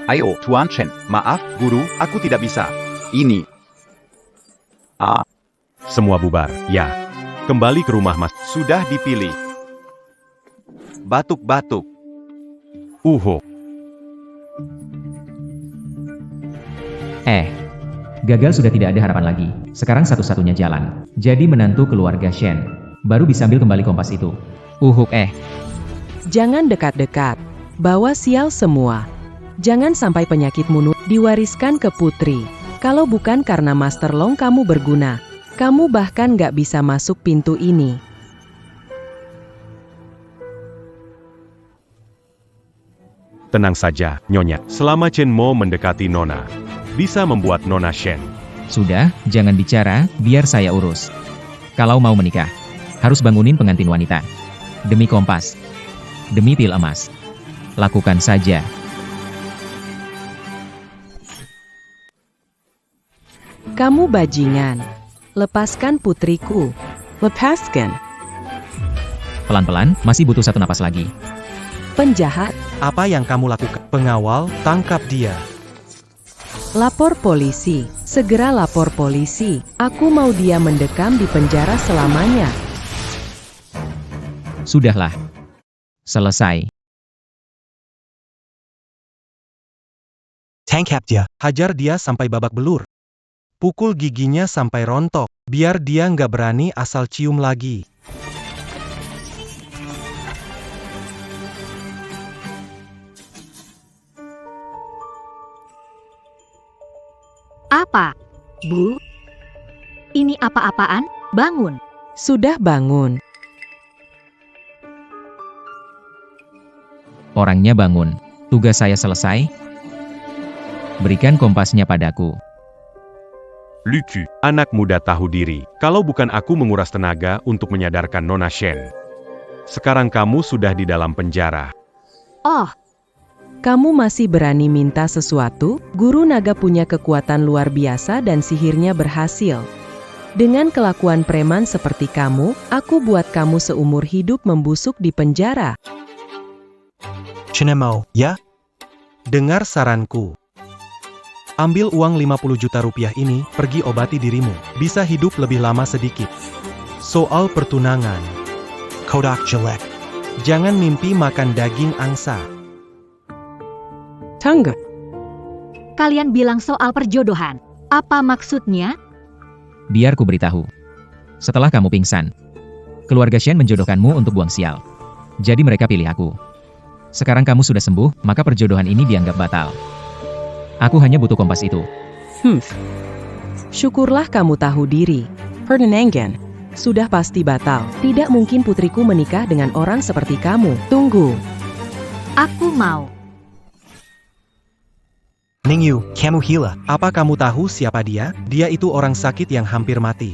Ayo, Tuan Chen. Maaf, guru, aku tidak bisa. Ini. Semua bubar, ya. Kembali ke rumah mas. Sudah dipilih. Batuk-batuk. Uho. Gagal sudah tidak ada harapan lagi. Sekarang satu-satunya jalan. Jadi menantu keluarga Shen. Baru bisa ambil kembali kompas itu. Jangan dekat-dekat. Bawa sial semua. Jangan sampai penyakit mulut diwariskan ke putri. Kalau bukan karena Master Long kamu berguna. Kamu bahkan nggak bisa masuk pintu ini. Tenang saja, Nyonya. Selama Chen Mo mendekati Nona, bisa membuat Nona Shen. Sudah, jangan bicara, biar saya urus. Kalau mau menikah, harus bangunin pengantin wanita. Demi kompas. Demi pil emas. Lakukan saja. Kamu bajingan. Lepaskan putriku. Lepaskan. Pelan-pelan, masih butuh satu napas lagi. Penjahat. Apa yang kamu lakukan? Pengawal, tangkap dia. Lapor polisi. Segera lapor polisi. Aku mau dia mendekam di penjara selamanya. Sudahlah. Selesai. Tangkap dia. Hajar dia sampai babak belur. Pukul giginya sampai rontok. Biar dia nggak berani asal cium lagi. Apa? Bu? Ini apa-apaan? Bangun. Sudah bangun. Orangnya bangun. Tugas saya selesai. Berikan kompasnya padaku. Lucu, anak muda tahu diri. Kalau bukan aku menguras tenaga untuk menyadarkan Nona Shen. Sekarang kamu sudah di dalam penjara. Oh, Kamu masih berani minta sesuatu? Guru naga punya kekuatan luar biasa dan sihirnya berhasil. Dengan kelakuan preman seperti kamu, aku buat kamu seumur hidup membusuk di penjara. Chen Mo, ya? Dengar saranku. Ambil uang 50 juta rupiah ini, pergi obati dirimu. Bisa hidup lebih lama sedikit. Soal pertunangan. Kodak jelek. Jangan mimpi makan daging angsa. Tangga. kalian bilang soal perjodohan. Apa maksudnya? Biar ku beritahu. Setelah kamu pingsan, keluarga Shen menjodohkanmu untuk buang sial. Jadi mereka pilih aku. Sekarang kamu sudah sembuh, maka perjodohan ini dianggap batal. Aku hanya butuh kompas itu. Syukurlah kamu tahu diri. Pertunangan sudah pasti batal. Tidak mungkin putriku menikah dengan orang seperti kamu. Tunggu. Aku mau. Ningyu, kamu gila. Apa kamu tahu siapa dia? Dia itu orang sakit yang hampir mati.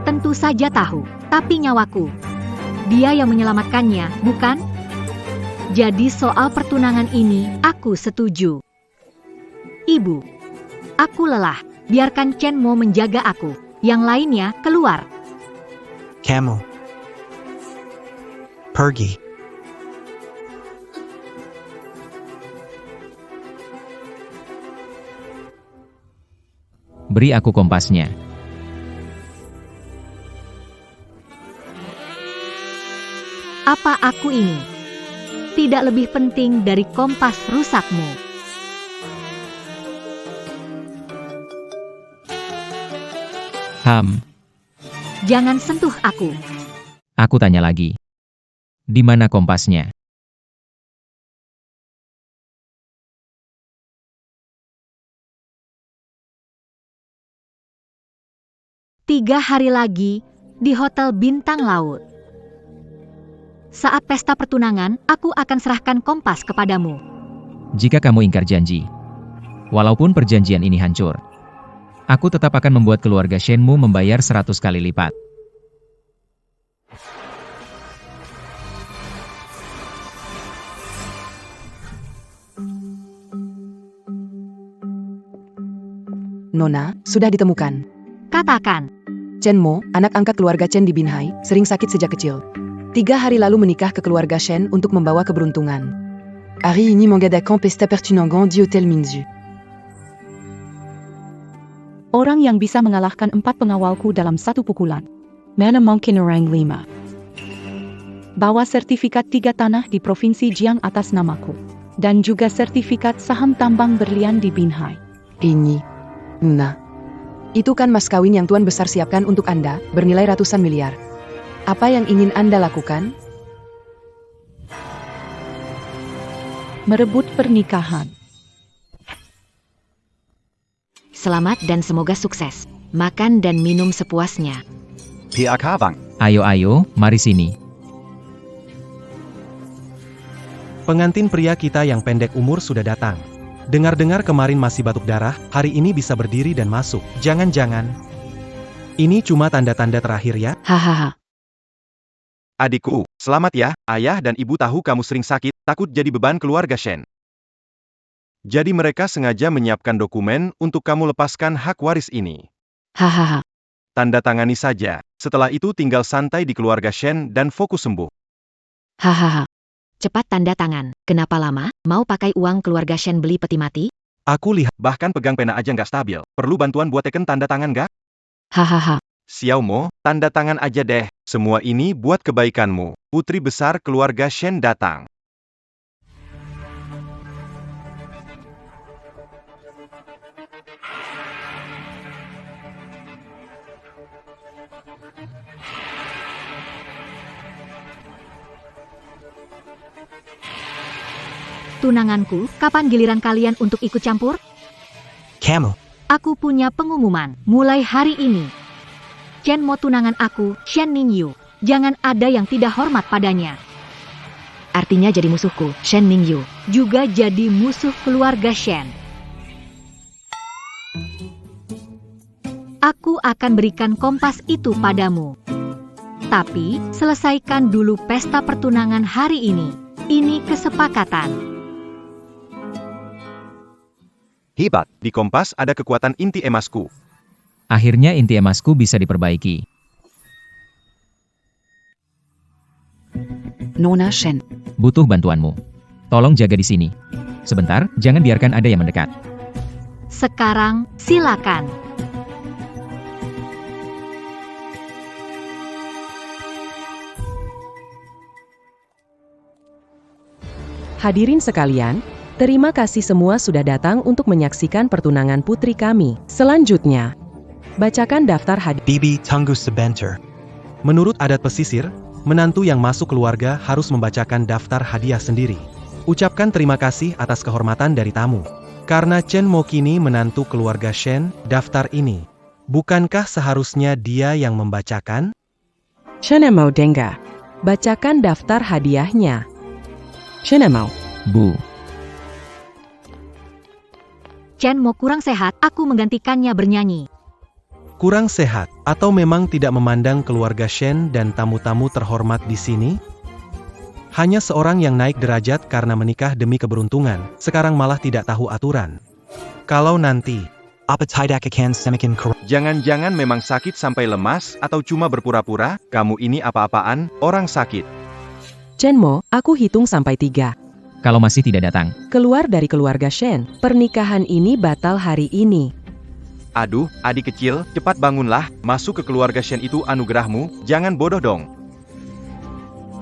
Tentu saja tahu, tapi nyawaku. Dia yang menyelamatkannya, bukan? Jadi soal pertunangan ini, aku setuju. Ibu, aku lelah. Biarkan Chen Mo menjaga aku. Yang lainnya, keluar. Kamu. Pergi. Beri aku kompasnya. Apa aku ini? Tidak lebih penting dari kompas rusakmu. Jangan sentuh aku. Aku tanya lagi. Di mana kompasnya? Tiga hari lagi, di Hotel Bintang Laut. Saat pesta pertunangan, aku akan serahkan kompas kepadamu. Jika kamu ingkar janji, walaupun perjanjian ini hancur, aku tetap akan membuat keluarga Shenmu membayar 100 kali lipat. Nona, sudah ditemukan. Katakan. Chen Mo, anak angkat keluarga Chen di Binhai, sering sakit sejak kecil. 3 hari lalu menikah ke keluarga Shen untuk membawa keberuntungan. Hari ini mengadakan pesta pertunangan di Hotel Minzu. Orang yang bisa mengalahkan 4 pengawalku dalam 1 pukulan. Mana mungkin orang 5. Bawa sertifikat 3 tanah di Provinsi Jiang atas namaku. Dan juga sertifikat saham tambang berlian di Binhai. Ini, Nona. Itu kan mas kawin yang Tuan Besar siapkan untuk Anda, bernilai ratusan miliar. Apa yang ingin Anda lakukan? Merebut pernikahan. Selamat dan semoga sukses. Makan dan minum sepuasnya. Pihak Bang. Ayo, mari sini. Pengantin pria kita yang pendek umur sudah datang. Dengar-dengar kemarin masih batuk darah, hari ini bisa berdiri dan masuk. Jangan-jangan. Ini cuma tanda-tanda terakhir ya? Hahaha. Adikku, selamat ya. Ayah dan ibu tahu kamu sering sakit, takut jadi beban keluarga Shen. Jadi mereka sengaja menyiapkan dokumen untuk kamu lepaskan hak waris ini. Hahaha. Tanda tangani saja. Setelah itu tinggal santai di keluarga Shen dan fokus sembuh. Hahaha. Cepat tanda tangan. Kenapa lama? Mau pakai uang keluarga Shen beli peti mati? Aku lihat. Bahkan pegang pena aja nggak stabil. Perlu bantuan buat teken tanda tangan nggak? Hahaha. Xiaomo, tanda tangan aja deh. Semua ini buat kebaikanmu. Putri besar keluarga Shen datang. Tunanganku, kapan giliran kalian untuk ikut campur? Kamu. Aku punya pengumuman. Mulai hari ini. Chen Mo tunangan aku, Shen Ningyu. Jangan ada yang tidak hormat padanya. Artinya jadi musuhku, Shen Ningyu. Juga jadi musuh keluarga Shen. Aku akan berikan kompas itu padamu. Tapi, selesaikan dulu pesta pertunangan hari ini. Ini kesepakatan. Hebat, di Kompas ada kekuatan inti emasku. Akhirnya inti emasku bisa diperbaiki. Nona Shen. Butuh bantuanmu. Tolong jaga di sini. Sebentar, jangan biarkan ada yang mendekat. Sekarang, silakan. Hadirin sekalian, terima kasih semua sudah datang untuk menyaksikan pertunangan putri kami. Selanjutnya, bacakan daftar hadiah. Bibi Tunggu sebentar. Menurut adat pesisir, menantu yang masuk keluarga harus membacakan daftar hadiah sendiri. Ucapkan terima kasih atas kehormatan dari tamu. Karena Chen Mo kini menantu keluarga Shen, daftar ini. Bukankah seharusnya dia yang membacakan? Shenemau Dengga, bacakan daftar hadiahnya. Shenemau. Bu. Chen Mo kurang sehat, aku menggantikannya bernyanyi. Kurang sehat, atau memang tidak memandang keluarga Shen dan tamu-tamu terhormat di sini? Hanya seorang yang naik derajat karena menikah demi keberuntungan, sekarang malah tidak tahu aturan. Kalau nanti, Jangan-jangan memang sakit sampai lemas, atau cuma berpura-pura, kamu ini apa-apaan, orang sakit. Chen Mo, aku hitung sampai 3. Kalau masih tidak datang, Keluar dari keluarga Shen, pernikahan ini batal hari ini. Aduh, adik kecil, cepat bangunlah, masuk ke keluarga Shen itu anugerahmu, jangan bodoh dong.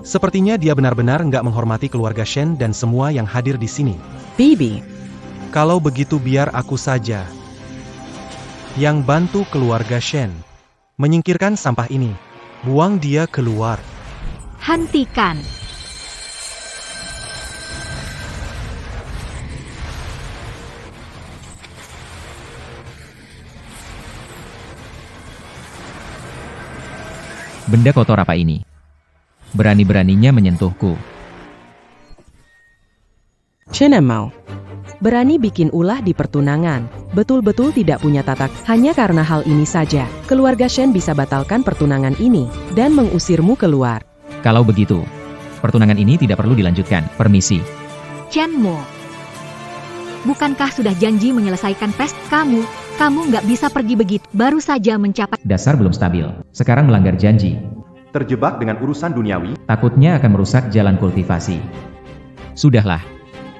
sepertinya dia benar-benar nggak menghormati keluarga Shen dan semua yang hadir di sini. Bibi, Kalau begitu biar aku saja yang bantu keluarga Shen menyingkirkan sampah ini. Buang dia keluar. Hentikan. benda kotor apa ini? Berani-beraninya menyentuhku. Shenemau. Berani bikin ulah di pertunangan. Betul-betul tidak punya tatak. Hanya karena hal ini saja, keluarga Shen bisa batalkan pertunangan ini dan mengusirmu keluar. Kalau begitu, pertunangan ini tidak perlu dilanjutkan. Permisi. Chen Mo. Bukankah sudah janji menyelesaikan pesta kamu? Kamu nggak bisa pergi begitu, baru saja mencapai. Dasar belum stabil. Sekarang melanggar janji. Terjebak dengan urusan duniawi, Takutnya akan merusak jalan kultivasi. Sudahlah.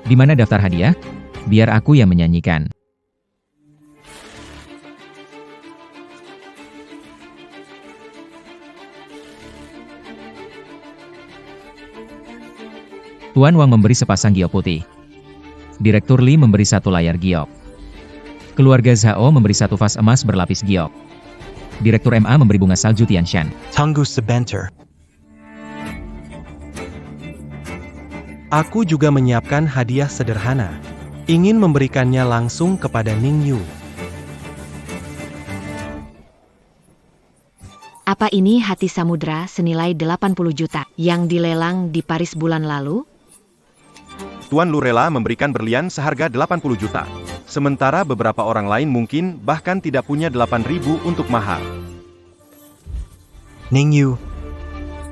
Di mana daftar hadiah? Biar aku yang menyanyikan. Tuan Wang memberi sepasang giok putih. Direktur Li memberi satu layar giok. Keluarga Zhao memberi satu vas emas berlapis giok. Direktur MA memberi bunga salju Tianshan. Tunggu sebentar. Aku juga menyiapkan hadiah sederhana. Ingin memberikannya langsung kepada Ning Yu. Apa ini hati samudra senilai 80 juta yang dilelang di Paris bulan lalu? Tuan Lu rela memberikan berlian seharga 80 juta. Sementara beberapa orang lain mungkin bahkan tidak punya 8.000 untuk mahar. Ning Yu.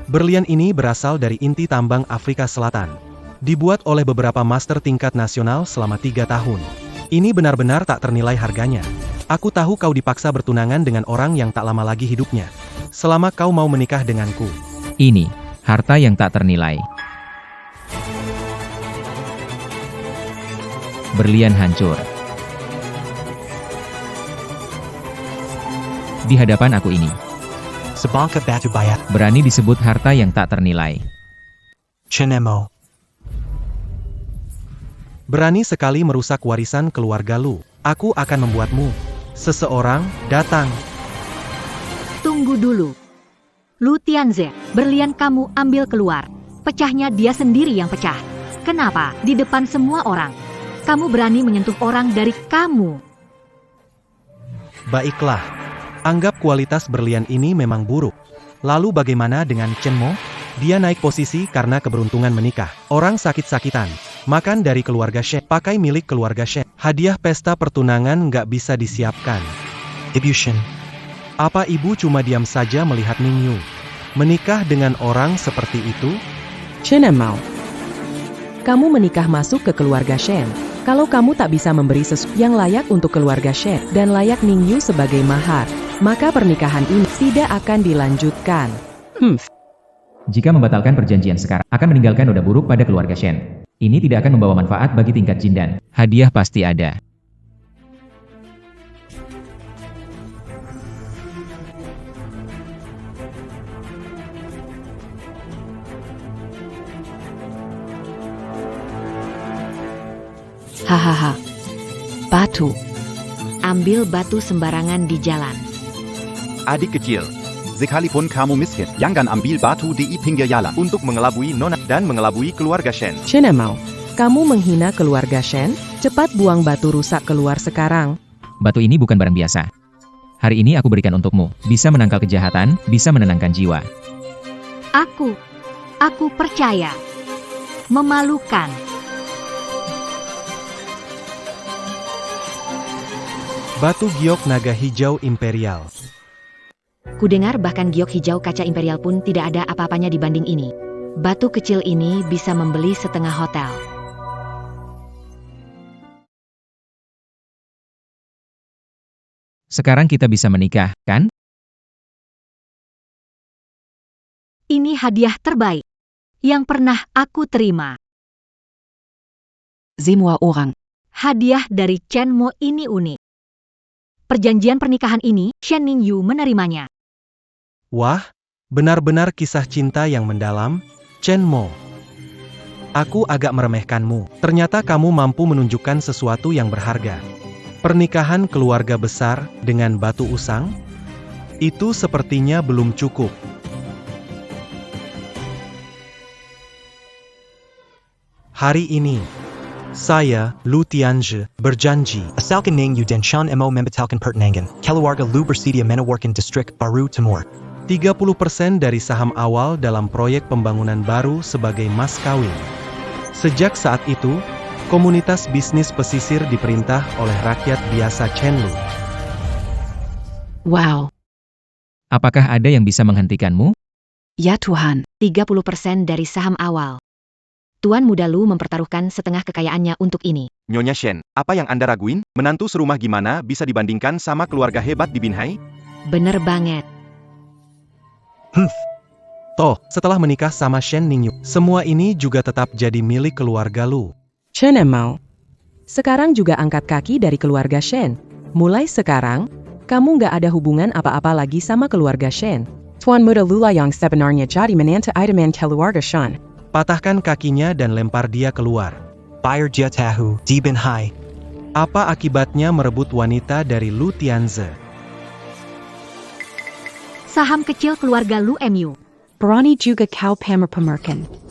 Berlian ini berasal dari inti tambang Afrika Selatan. Dibuat oleh beberapa master tingkat nasional selama 3 tahun. Ini benar-benar tak ternilai harganya. Aku tahu kau dipaksa bertunangan dengan orang yang tak lama lagi hidupnya. Selama kau mau menikah denganku. Ini, harta yang tak ternilai. Berlian hancur. Di hadapan aku ini, Sebangka batu bayat. berani disebut harta yang tak ternilai. Chenemo. Berani sekali merusak warisan keluarga Lu. Aku akan membuatmu. Seseorang datang. Tunggu dulu. Lu Tianze, berlian kamu ambil keluar. Pecahnya dia sendiri yang pecah. Kenapa? Di depan semua orang. Kamu berani menyentuh orang dari kamu. Baiklah. Anggap kualitas berlian ini memang buruk. Lalu bagaimana dengan Chen Mo? Dia naik posisi karena keberuntungan menikah. Orang sakit-sakitan. Makan dari keluarga Shen. Pakai milik keluarga Shen. Hadiah pesta pertunangan nggak bisa disiapkan. Ibu Shen. Apa ibu cuma diam saja melihat Ning Yu menikah dengan orang seperti itu? Chen Mao. Kamu menikah masuk ke keluarga Shen. Kalau kamu tak bisa memberi sesuatu yang layak untuk keluarga Shen dan layak Ning Yu sebagai mahar, maka pernikahan ini tidak akan dilanjutkan. Jika membatalkan perjanjian sekarang, akan meninggalkan noda buruk pada keluarga Shen. Ini tidak akan membawa manfaat bagi tingkat Jin dan hadiah pasti ada. Hahaha. Batu. Ambil batu sembarangan di jalan. Adik kecil, sekalipun kamu miskin, jangan ambil batu di pinggir jalan. Untuk mengelabui Nona dan mengelabui keluarga Shen. Chen Mao, kamu menghina keluarga Shen? Cepat buang batu rusak keluar sekarang. Batu ini bukan barang biasa. Hari ini aku berikan untukmu. Bisa menangkal kejahatan, bisa menenangkan jiwa. Aku percaya. Memalukan. Batu giok naga hijau imperial. Kudengar bahkan giok hijau kaca imperial pun tidak ada apa-apanya dibanding ini. Batu kecil ini bisa membeli setengah hotel. Sekarang kita bisa menikah, kan? Ini hadiah terbaik yang pernah aku terima. Semua orang. Hadiah dari Chen Mo ini unik. Perjanjian pernikahan ini, Shen Ning Yu menerimanya. Wah, benar-benar kisah cinta yang mendalam, Chen Mo. Aku agak meremehkanmu. Ternyata kamu mampu menunjukkan sesuatu yang berharga. Pernikahan keluarga besar dengan batu usang? Itu sepertinya belum cukup. Hari ini, saya, Lu Tianzhe, berjanji Asalkan Ning Yu dan Shan Mo membatalkan pertunangan, keluarga Lu bersedia menawarkan distrik baru Timur. 30% dari saham awal dalam proyek pembangunan baru sebagai mas kawin. Sejak saat itu, komunitas bisnis pesisir diperintah oleh rakyat biasa Chenlu. Wow. Apakah ada yang bisa menghentikanmu? Ya Tuhan. 30% dari saham awal. Tuan Muda Lu mempertaruhkan setengah kekayaannya untuk ini. Nyonya Shen, apa yang Anda raguin? Menantu serumah gimana bisa dibandingkan sama keluarga hebat di Binhai? Bener banget. Toh, setelah menikah sama Shen Ningyu, semua ini juga tetap jadi milik keluarga Lu. Chen Emao. Sekarang juga angkat kaki dari keluarga Shen. Mulai sekarang, kamu nggak ada hubungan apa-apa lagi sama keluarga Shen. Tuan Muda Lula yang sebenarnya jadi menantu idaman keluarga Shen. Patahkan kakinya dan lempar dia keluar. Bayar dia tahu, di Bin Hai. Apa akibatnya merebut wanita dari Lu Tianze? Saham kecil keluarga Lu Mu. Berani juga kau pamer-pamerkan.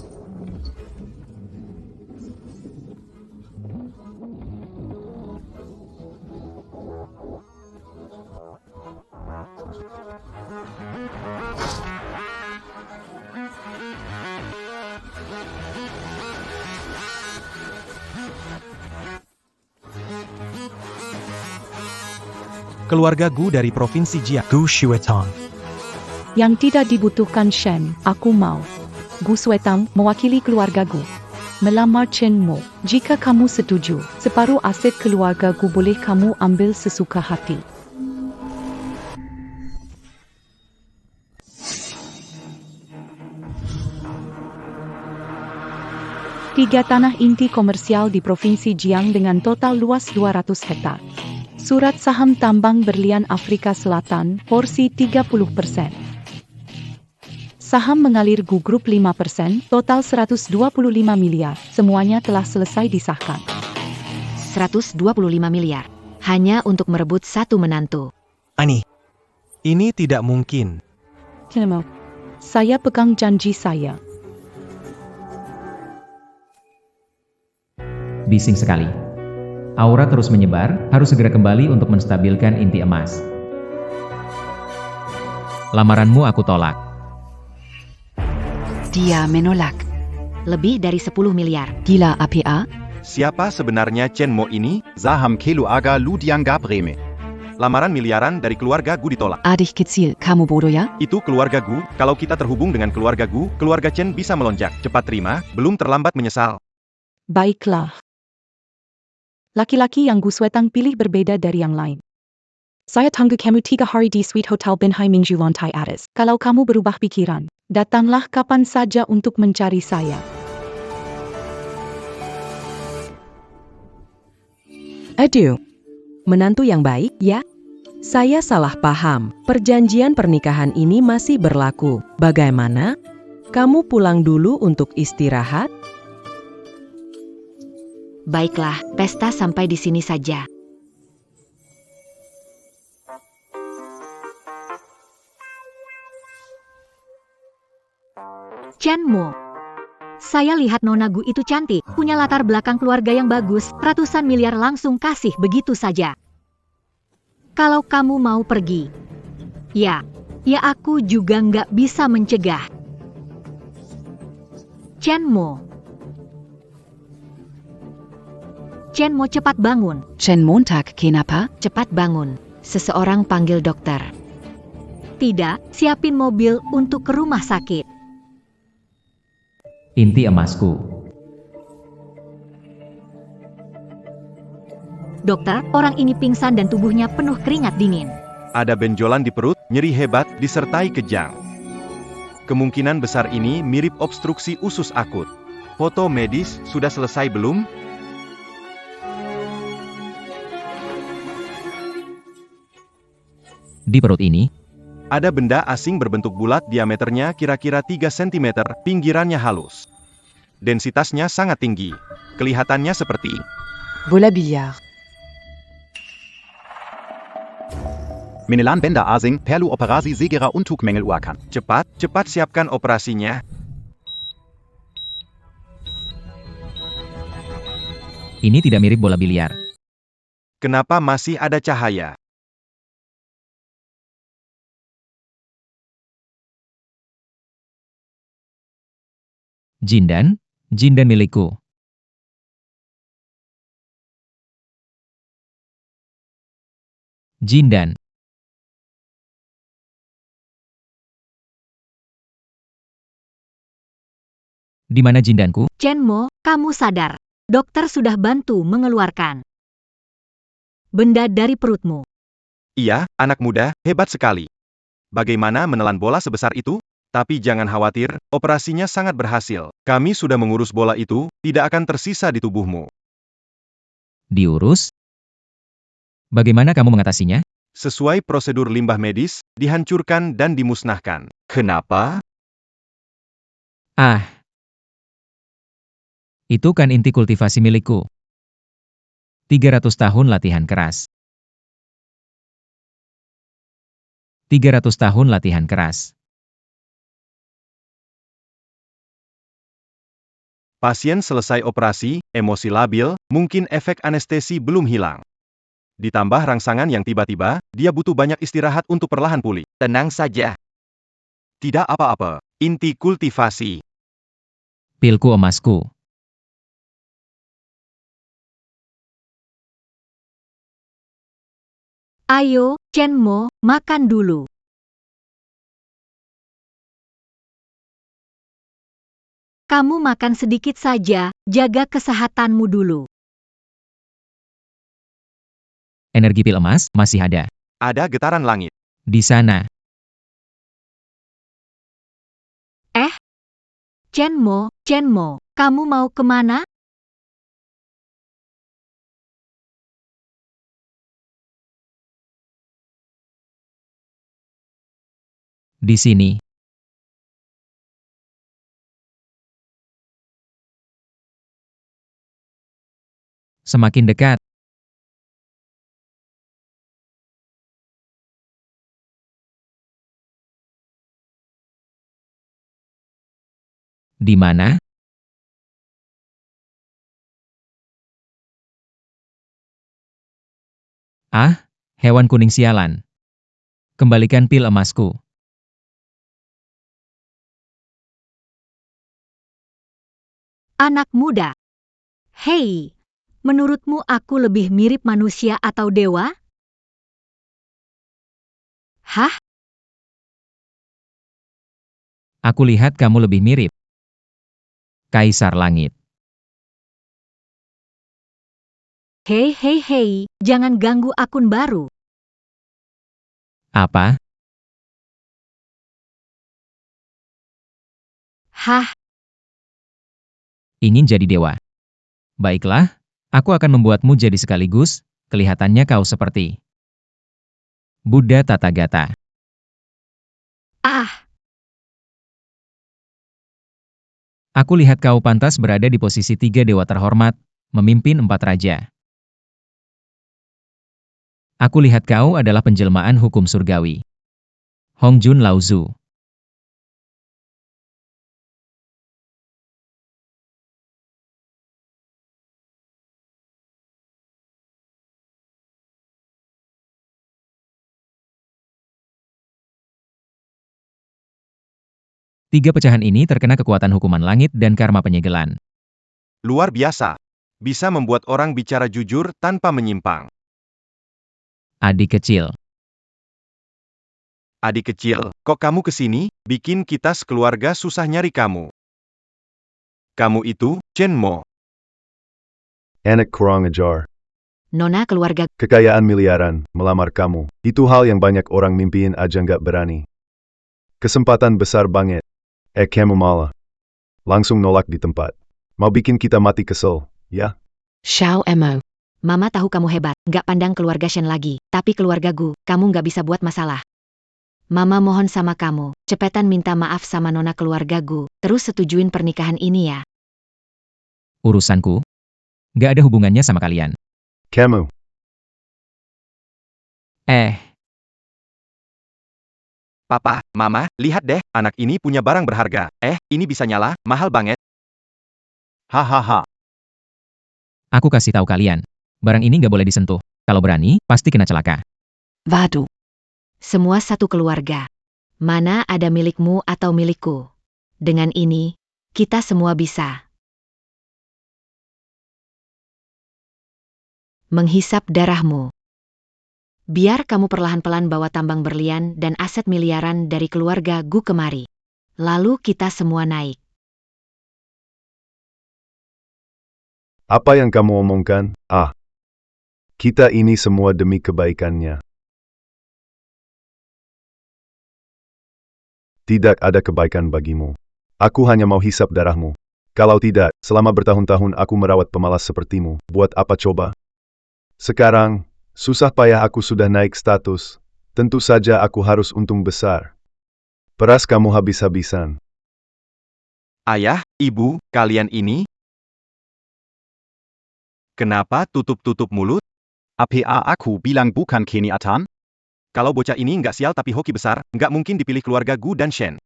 Keluarga Gu dari Provinsi Jiang. Gu Shuetang. Yang tidak dibutuhkan Shen, aku mau. Gu Suetang mewakili keluarga Gu. Melamar Chen Mo. Jika kamu setuju, separuh aset keluarga Gu boleh kamu ambil sesuka hati. Tiga tanah inti komersial di Provinsi Jiang dengan total luas 200 hektar. Surat saham tambang berlian Afrika Selatan, porsi 30%. Saham mengalir Gu Group 5%, total 125 miliar. Semuanya telah selesai disahkan. 125 miliar. Hanya untuk merebut satu menantu. Ini tidak mungkin. Kenapa? Saya pegang janji saya. Bising sekali. Aura terus menyebar, harus segera kembali untuk menstabilkan inti emas. Lamaranmu aku tolak. Dia menolak. Lebih dari 10 miliar. Gila APA? Siapa sebenarnya Chen Mo ini? Saham keluarga Lu dianggap remeh. Lamaran miliaran dari keluarga Gu ditolak. Adik kecil, kamu bodoh ya? Itu keluarga Gu, kalau kita terhubung dengan keluarga Gu, keluarga Chen bisa melonjak. Cepat terima, belum terlambat menyesal. Baiklah. Laki-laki yang Gu Suetang pilih berbeda dari yang lain. Saya tunggu kamu 3 hari di Suite Hotel Bin Hai Mingju lantai atas. Kalau kamu berubah pikiran, datanglah kapan saja untuk mencari saya. Aduh, menantu yang baik, ya? Saya salah paham. Perjanjian pernikahan ini masih berlaku. Bagaimana? Kamu pulang dulu untuk istirahat? Baiklah, pesta sampai di sini saja. Chen Mo. Saya lihat Nona Gu itu cantik, punya latar belakang keluarga yang bagus, ratusan miliar langsung kasih begitu saja. Kalau kamu mau pergi, ya aku juga nggak bisa mencegah. Chen Mo. Chen Mo cepat bangun. Chen Montag, kenapa? Cepat bangun. Seseorang panggil dokter. Tidak, siapin mobil untuk ke rumah sakit. Inti emasku. Dokter, orang ini pingsan dan tubuhnya penuh keringat dingin. Ada benjolan di perut, nyeri hebat, disertai kejang. Kemungkinan besar ini mirip obstruksi usus akut. Foto medis sudah selesai belum? Di perut ini, ada benda asing berbentuk bulat diameternya kira-kira 3 cm, pinggirannya halus. Densitasnya sangat tinggi. Kelihatannya seperti Bola biliar. Menelan Benda Asing, Perlu Operasi Segera untuk mengeluarkan. cepat siapkan operasinya. ini tidak mirip bola biliar. Kenapa masih ada cahaya? Jindan milikku. Jindan. Di mana jindanku? Chen Mo, kamu sadar. Dokter sudah bantu mengeluarkan benda dari perutmu. Iya, anak muda, hebat sekali. Bagaimana menelan bola sebesar itu? Tapi jangan khawatir, operasinya sangat berhasil. Kami sudah mengurus bola itu, tidak akan tersisa di tubuhmu. Diurus? Bagaimana kamu mengatasinya? Sesuai prosedur limbah medis, dihancurkan dan dimusnahkan. Kenapa? Ah. Itu kan inti kultivasi milikku. 300 tahun latihan keras. 300 tahun latihan keras. Pasien selesai operasi, emosi labil, mungkin efek anestesi belum hilang. Ditambah rangsangan yang tiba-tiba, dia butuh banyak istirahat untuk perlahan pulih. Tenang saja. Tidak apa-apa. Inti kultivasi. Pilku emasku. Ayo, Chenmo, makan dulu. Kamu makan sedikit saja, jaga kesehatanmu dulu. Energi pil emas masih ada. Ada getaran langit. Di sana. Chenmo, kamu mau kemana? Di sini. Semakin dekat. Di mana? Ah, hewan kuning sialan. Kembalikan pil emasku. Anak muda. Hei, menurutmu aku lebih mirip manusia atau dewa? Hah? Aku lihat kamu lebih mirip Kaisar Langit. Hei, jangan ganggu akun baru. Apa? Hah? Ingin jadi dewa? Baiklah, aku akan membuatmu jadi sekaligus, kelihatannya kau seperti Buddha Tathagata. Ah, Aku lihat kau pantas berada di posisi 3 dewa terhormat, memimpin 4 raja. Aku lihat kau adalah penjelmaan hukum surgawi. Hongjun Laozu. Tiga pecahan ini terkena kekuatan hukuman langit dan karma penyegelan. Luar biasa. Bisa membuat orang bicara jujur tanpa menyimpang. Adik kecil. Adik kecil, kok kamu kesini? Bikin kita sekeluarga susah nyari kamu. Kamu itu, Chenmo. Anak kurang ajar. nona keluarga. Kekayaan miliaran, melamar kamu. Itu hal yang banyak orang mimpiin aja nggak berani. Kesempatan besar banget. Kamu malah langsung nolak di tempat. Mau bikin kita mati kesel, ya? Xiao Emo. Mama tahu kamu hebat, nggak pandang keluarga Shen lagi. Tapi keluarga Gu, kamu nggak bisa buat masalah. Mama mohon sama kamu, cepetan minta maaf sama nona keluarga Gu, terus setujuin pernikahan ini ya. Urusanku? Gak ada hubungannya sama kalian. Kamu. Papa, Mama, lihat deh, anak ini punya barang berharga. Ini bisa nyala, mahal banget. Hahaha. Aku kasih tahu kalian. Barang ini gak boleh disentuh. Kalau berani, pasti kena celaka. Vadu. Semua satu keluarga. Mana ada milikmu atau milikku. Dengan ini, kita semua bisa menghisap darahmu. Biar kamu perlahan-pelan bawa tambang berlian dan aset miliaran dari keluarga Gu kemari. Lalu kita semua naik. Apa yang kamu omongkan? Kita ini semua demi kebaikannya. Tidak ada kebaikan bagimu. Aku hanya mau hisap darahmu. Kalau tidak, selama bertahun-tahun aku merawat pemalas sepertimu. Buat apa coba? Sekarang, susah payah aku sudah naik status. Tentu saja aku harus untung besar. Peras kamu habis-habisan. Ayah, ibu, kalian ini? Kenapa tutup-tutup mulut? APA aku bilang bukan Keniatan? Kalau bocah ini nggak sial tapi hoki besar, nggak mungkin dipilih keluarga Gu dan Shen.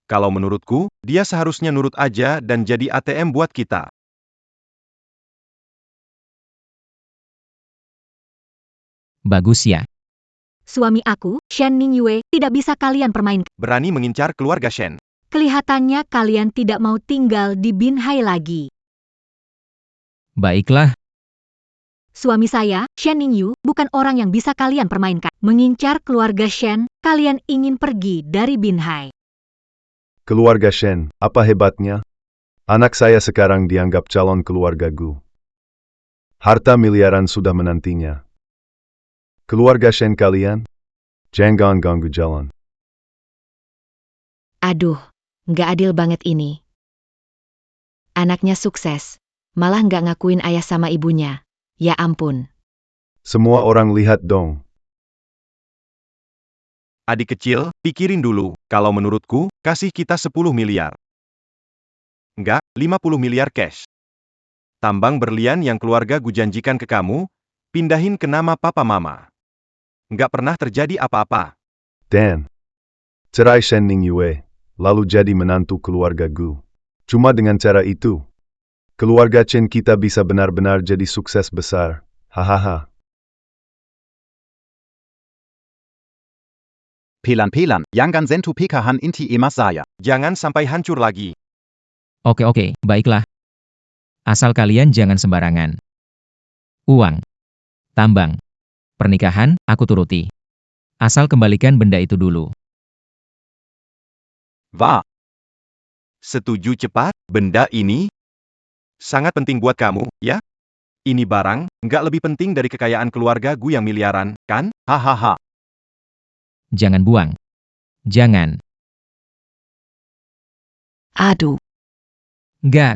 Kalau menurutku, dia seharusnya nurut aja dan jadi ATM buat kita. Bagus ya. Suami aku, Shen Ningyue, tidak bisa kalian permainkan. Berani mengincar keluarga Shen. Kelihatannya kalian tidak mau tinggal di Binhai lagi. Baiklah, Suami saya, Shen Ningyu, bukan orang yang bisa kalian permainkan. Mengincar keluarga Shen, kalian ingin pergi dari Binhai. Keluarga Shen, apa hebatnya? Anak saya sekarang dianggap calon keluarga Gu. Harta miliaran sudah menantinya. Keluarga Shen kalian? Jangan ganggu jalan. Aduh, nggak adil banget ini. Anaknya sukses, malah nggak ngakuin ayah sama ibunya. Ya ampun. Semua orang lihat dong. Adik kecil, pikirin dulu, kalau menurutku, kasih kita 10 miliar. Enggak, 50 miliar cash. Tambang berlian yang keluarga Gu janjikan ke kamu, pindahin ke nama papa mama. Enggak pernah terjadi apa-apa. Dan cerai Shen Ningyue, lalu jadi menantu keluarga Gu. Cuma dengan cara itu, keluarga Chen kita bisa benar-benar jadi sukses besar. Hahaha. Pelan-pelan, jangan sentuh pekahan inti emas saya. Jangan sampai hancur lagi. oke, baiklah. Asal kalian jangan sembarangan. Uang, tambang, pernikahan, aku turuti. Asal kembalikan benda itu dulu. Wah, Setuju cepat, benda ini sangat penting buat kamu, ya? Ini barang, nggak lebih penting dari kekayaan keluarga Gu yang miliaran, kan? Hahaha. Jangan buang. Jangan. Aduh, Enggak.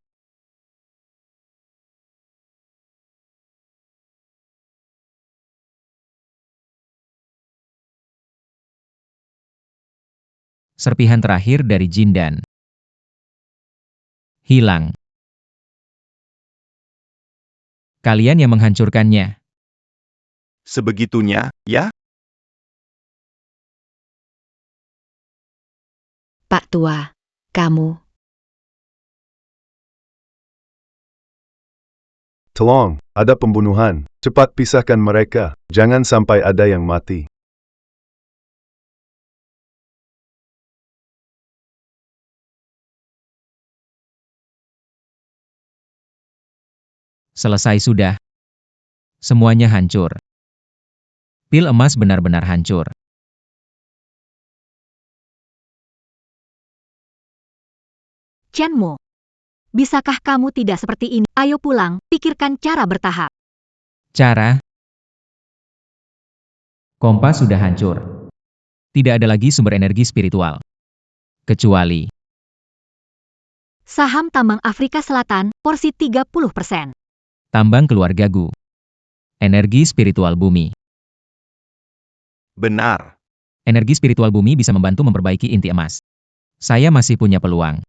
Serpihan terakhir dari Jindan. Hilang. Kalian yang menghancurkannya. Sebegitunya, ya? Pak Tua, kamu. Tolong, ada pembunuhan. Cepat pisahkan mereka. Jangan sampai ada yang mati. Selesai sudah. Semuanya hancur. Pil emas benar-benar hancur. Chen Mo, bisakah kamu tidak seperti ini? Ayo pulang, pikirkan cara bertahap. Cara? Kompas sudah hancur. Tidak ada lagi sumber energi spiritual. Kecuali Saham tambang Afrika Selatan, porsi 30%. tambang keluarga Gu. Energi spiritual bumi. Benar. Energi spiritual bumi bisa membantu memperbaiki inti emas. Saya masih punya peluang.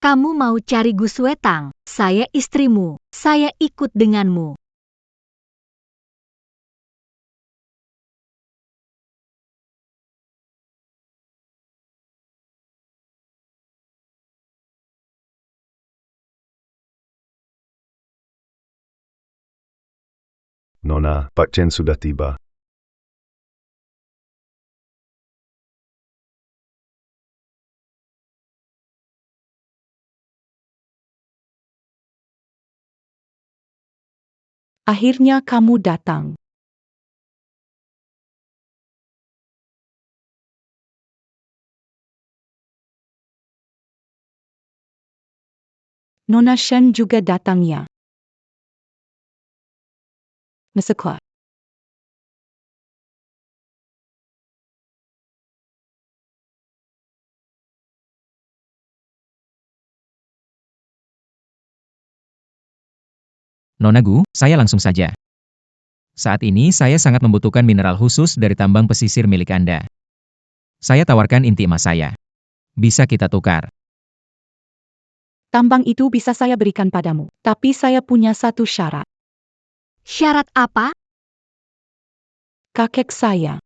Kamu mau cari Gu Suetang? Saya istrimu. Saya ikut denganmu. Nona, Pak Chen sudah tiba. Akhirnya kamu datang. Nona Shen juga datangnya. Masuklah. Nona Gu, saya langsung saja. Saat ini saya sangat membutuhkan mineral khusus dari tambang pesisir milik Anda. Saya tawarkan inti emas saya. Bisa kita tukar. Tambang itu bisa saya berikan padamu, tapi saya punya satu syarat. Syarat apa? Kakek saya,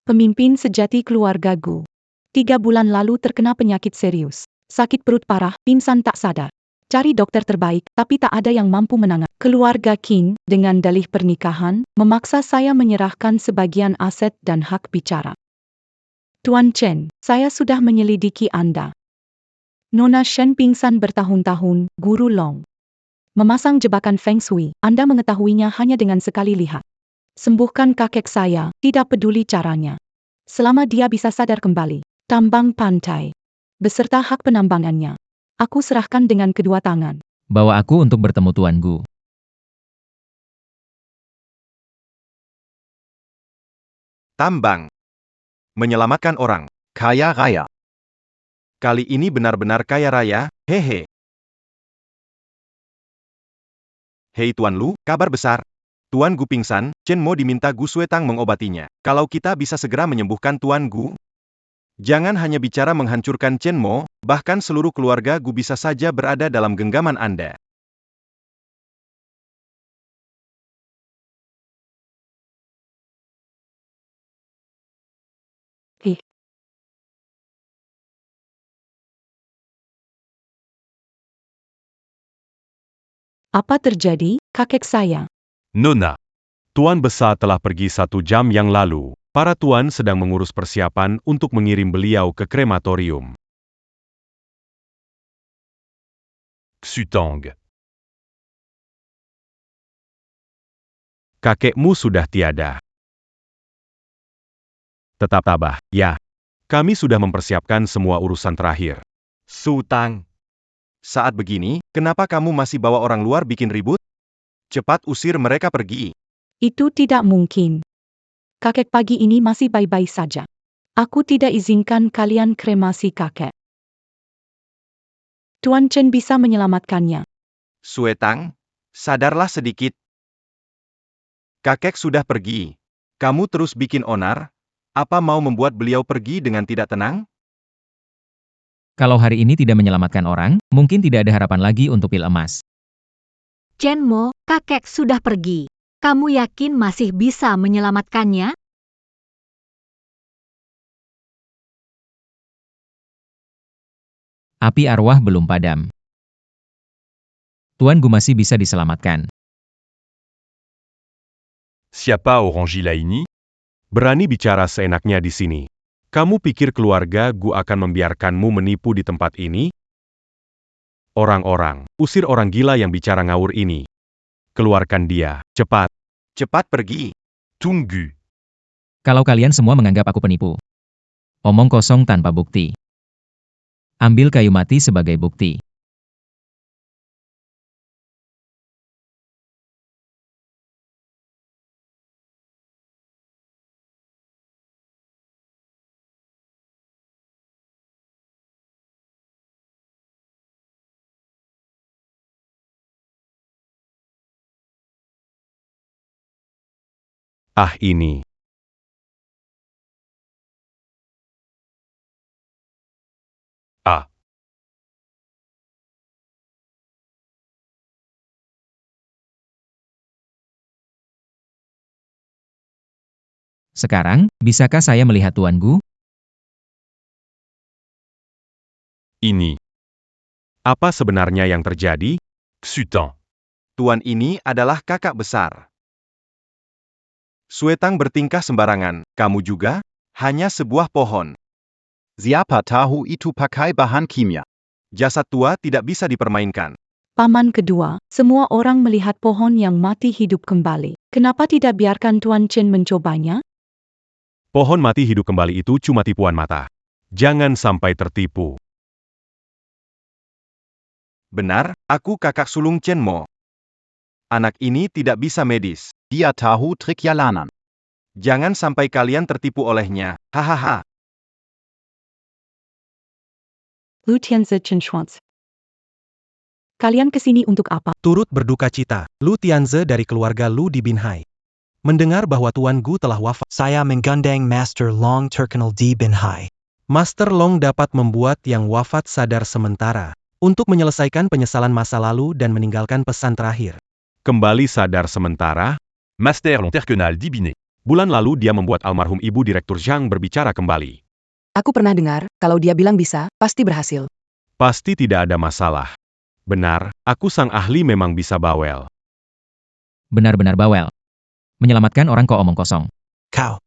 pemimpin sejati keluarga Gu, 3 bulan lalu terkena penyakit serius. Sakit perut parah, pingsan tak sadar. Cari dokter terbaik, tapi tak ada yang mampu menangani. Keluarga Qin, dengan dalih pernikahan, memaksa saya menyerahkan sebagian aset dan hak bicara. Tuan Chen, saya sudah menyelidiki Anda. Nona Shen pingsan bertahun-tahun, Guru Long. Memasang jebakan Feng Shui, Anda mengetahuinya hanya dengan sekali lihat. Sembuhkan kakek saya, tidak peduli caranya. Selama dia bisa sadar kembali, tambang pantai, beserta hak penambangannya, aku serahkan dengan kedua tangan. Bawa aku untuk bertemu Tuan Gu. Tambang. Menyelamatkan orang. Kaya raya. Kali ini benar-benar kaya raya, hehe. Hei Tuan Lu, kabar besar. Tuan Gu pingsan, Chen Mo diminta Gu Suetang mengobatinya. Kalau kita bisa segera menyembuhkan Tuan Gu. Jangan hanya bicara menghancurkan Chen Mo, bahkan seluruh keluarga Gu bisa saja berada dalam genggaman Anda. Ih. Apa terjadi, kakek saya? Nona, Tuan Besar telah pergi 1 jam yang lalu. Para tuan sedang mengurus persiapan untuk mengirim beliau ke krematorium. Xutong. Kakekmu sudah tiada. Tetap tabah, ya. Kami sudah mempersiapkan semua urusan terakhir. Sutang. Saat begini, kenapa kamu masih bawa orang luar bikin ribut? Cepat usir mereka pergi. Itu tidak mungkin. Kakek pagi ini masih baik-baik saja. Aku tidak izinkan kalian kremasi kakek. Tuan Chen bisa menyelamatkannya. Suetang, sadarlah sedikit. Kakek sudah pergi. Kamu terus bikin onar? Apa mau membuat beliau pergi dengan tidak tenang? Kalau hari ini tidak menyelamatkan orang, mungkin tidak ada harapan lagi untuk pil emas. Chen Mo, kakek sudah pergi. Kamu yakin masih bisa menyelamatkannya? Api arwah belum padam. Tuan Gu masih bisa diselamatkan. Siapa orang gila ini? Berani bicara seenaknya di sini. Kamu pikir keluarga Gu akan membiarkanmu menipu di tempat ini? Orang-orang, usir orang gila yang bicara ngawur ini. Keluarkan dia, cepat. Cepat pergi. Tunggu. Kalau kalian semua menganggap aku penipu. Omong kosong tanpa bukti. Ambil kayu mati sebagai bukti. Ah ini. Ah. Sekarang, bisakah saya melihat Tuan Gu? Ini. Apa sebenarnya yang terjadi? Xutong. Tuan ini adalah kakak besar. Suetang bertingkah sembarangan, kamu juga? Hanya sebuah pohon. Siapa tahu itu pakai bahan kimia. Jasad tua tidak bisa dipermainkan. Paman kedua, semua orang melihat pohon yang mati hidup kembali. Kenapa tidak biarkan Tuan Chen mencobanya? Pohon mati hidup kembali itu cuma tipuan mata. Jangan sampai tertipu. Benar, aku kakak sulung Chen Mo. Anak ini tidak bisa medis. Dia tahu trik jalanan. Jangan sampai kalian tertipu olehnya, hahaha. Lu Tianzi Chen Schwanz. Kalian kesini untuk apa? Turut berduka cita, Lu Tianze dari keluarga Lu di Binhai. Mendengar bahwa Tuan Gu telah wafat, Saya menggandeng Master Long terkenal di Binhai. Master Long dapat membuat yang wafat sadar sementara, untuk menyelesaikan penyesalan masa lalu dan meninggalkan pesan terakhir. Kembali sadar sementara, Master Long terkenal di Binhai. bulan lalu dia membuat almarhum ibu Direktur Zhang berbicara kembali. Aku pernah dengar, kalau dia bilang bisa, pasti berhasil. Pasti tidak ada masalah. Benar, aku sang ahli memang bisa bawel. Benar-benar bawel. Menyelamatkan orang kok omong kosong. Kau.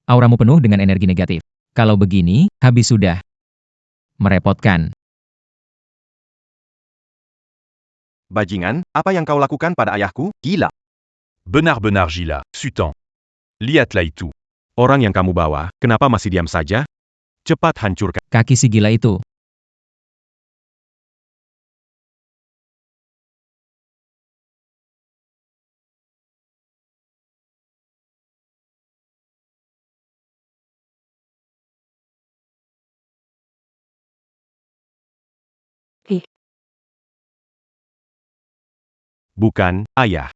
Auramu penuh dengan energi negatif. Kalau begini, habis sudah. Merepotkan. Bajingan, apa yang kau lakukan pada ayahku? Gila. Benar-benar gila, Sultan. Lihatlah itu. Orang yang kamu bawa, kenapa masih diam saja? Cepat hancurkan. Kaki si gila itu. Bukan, ayah.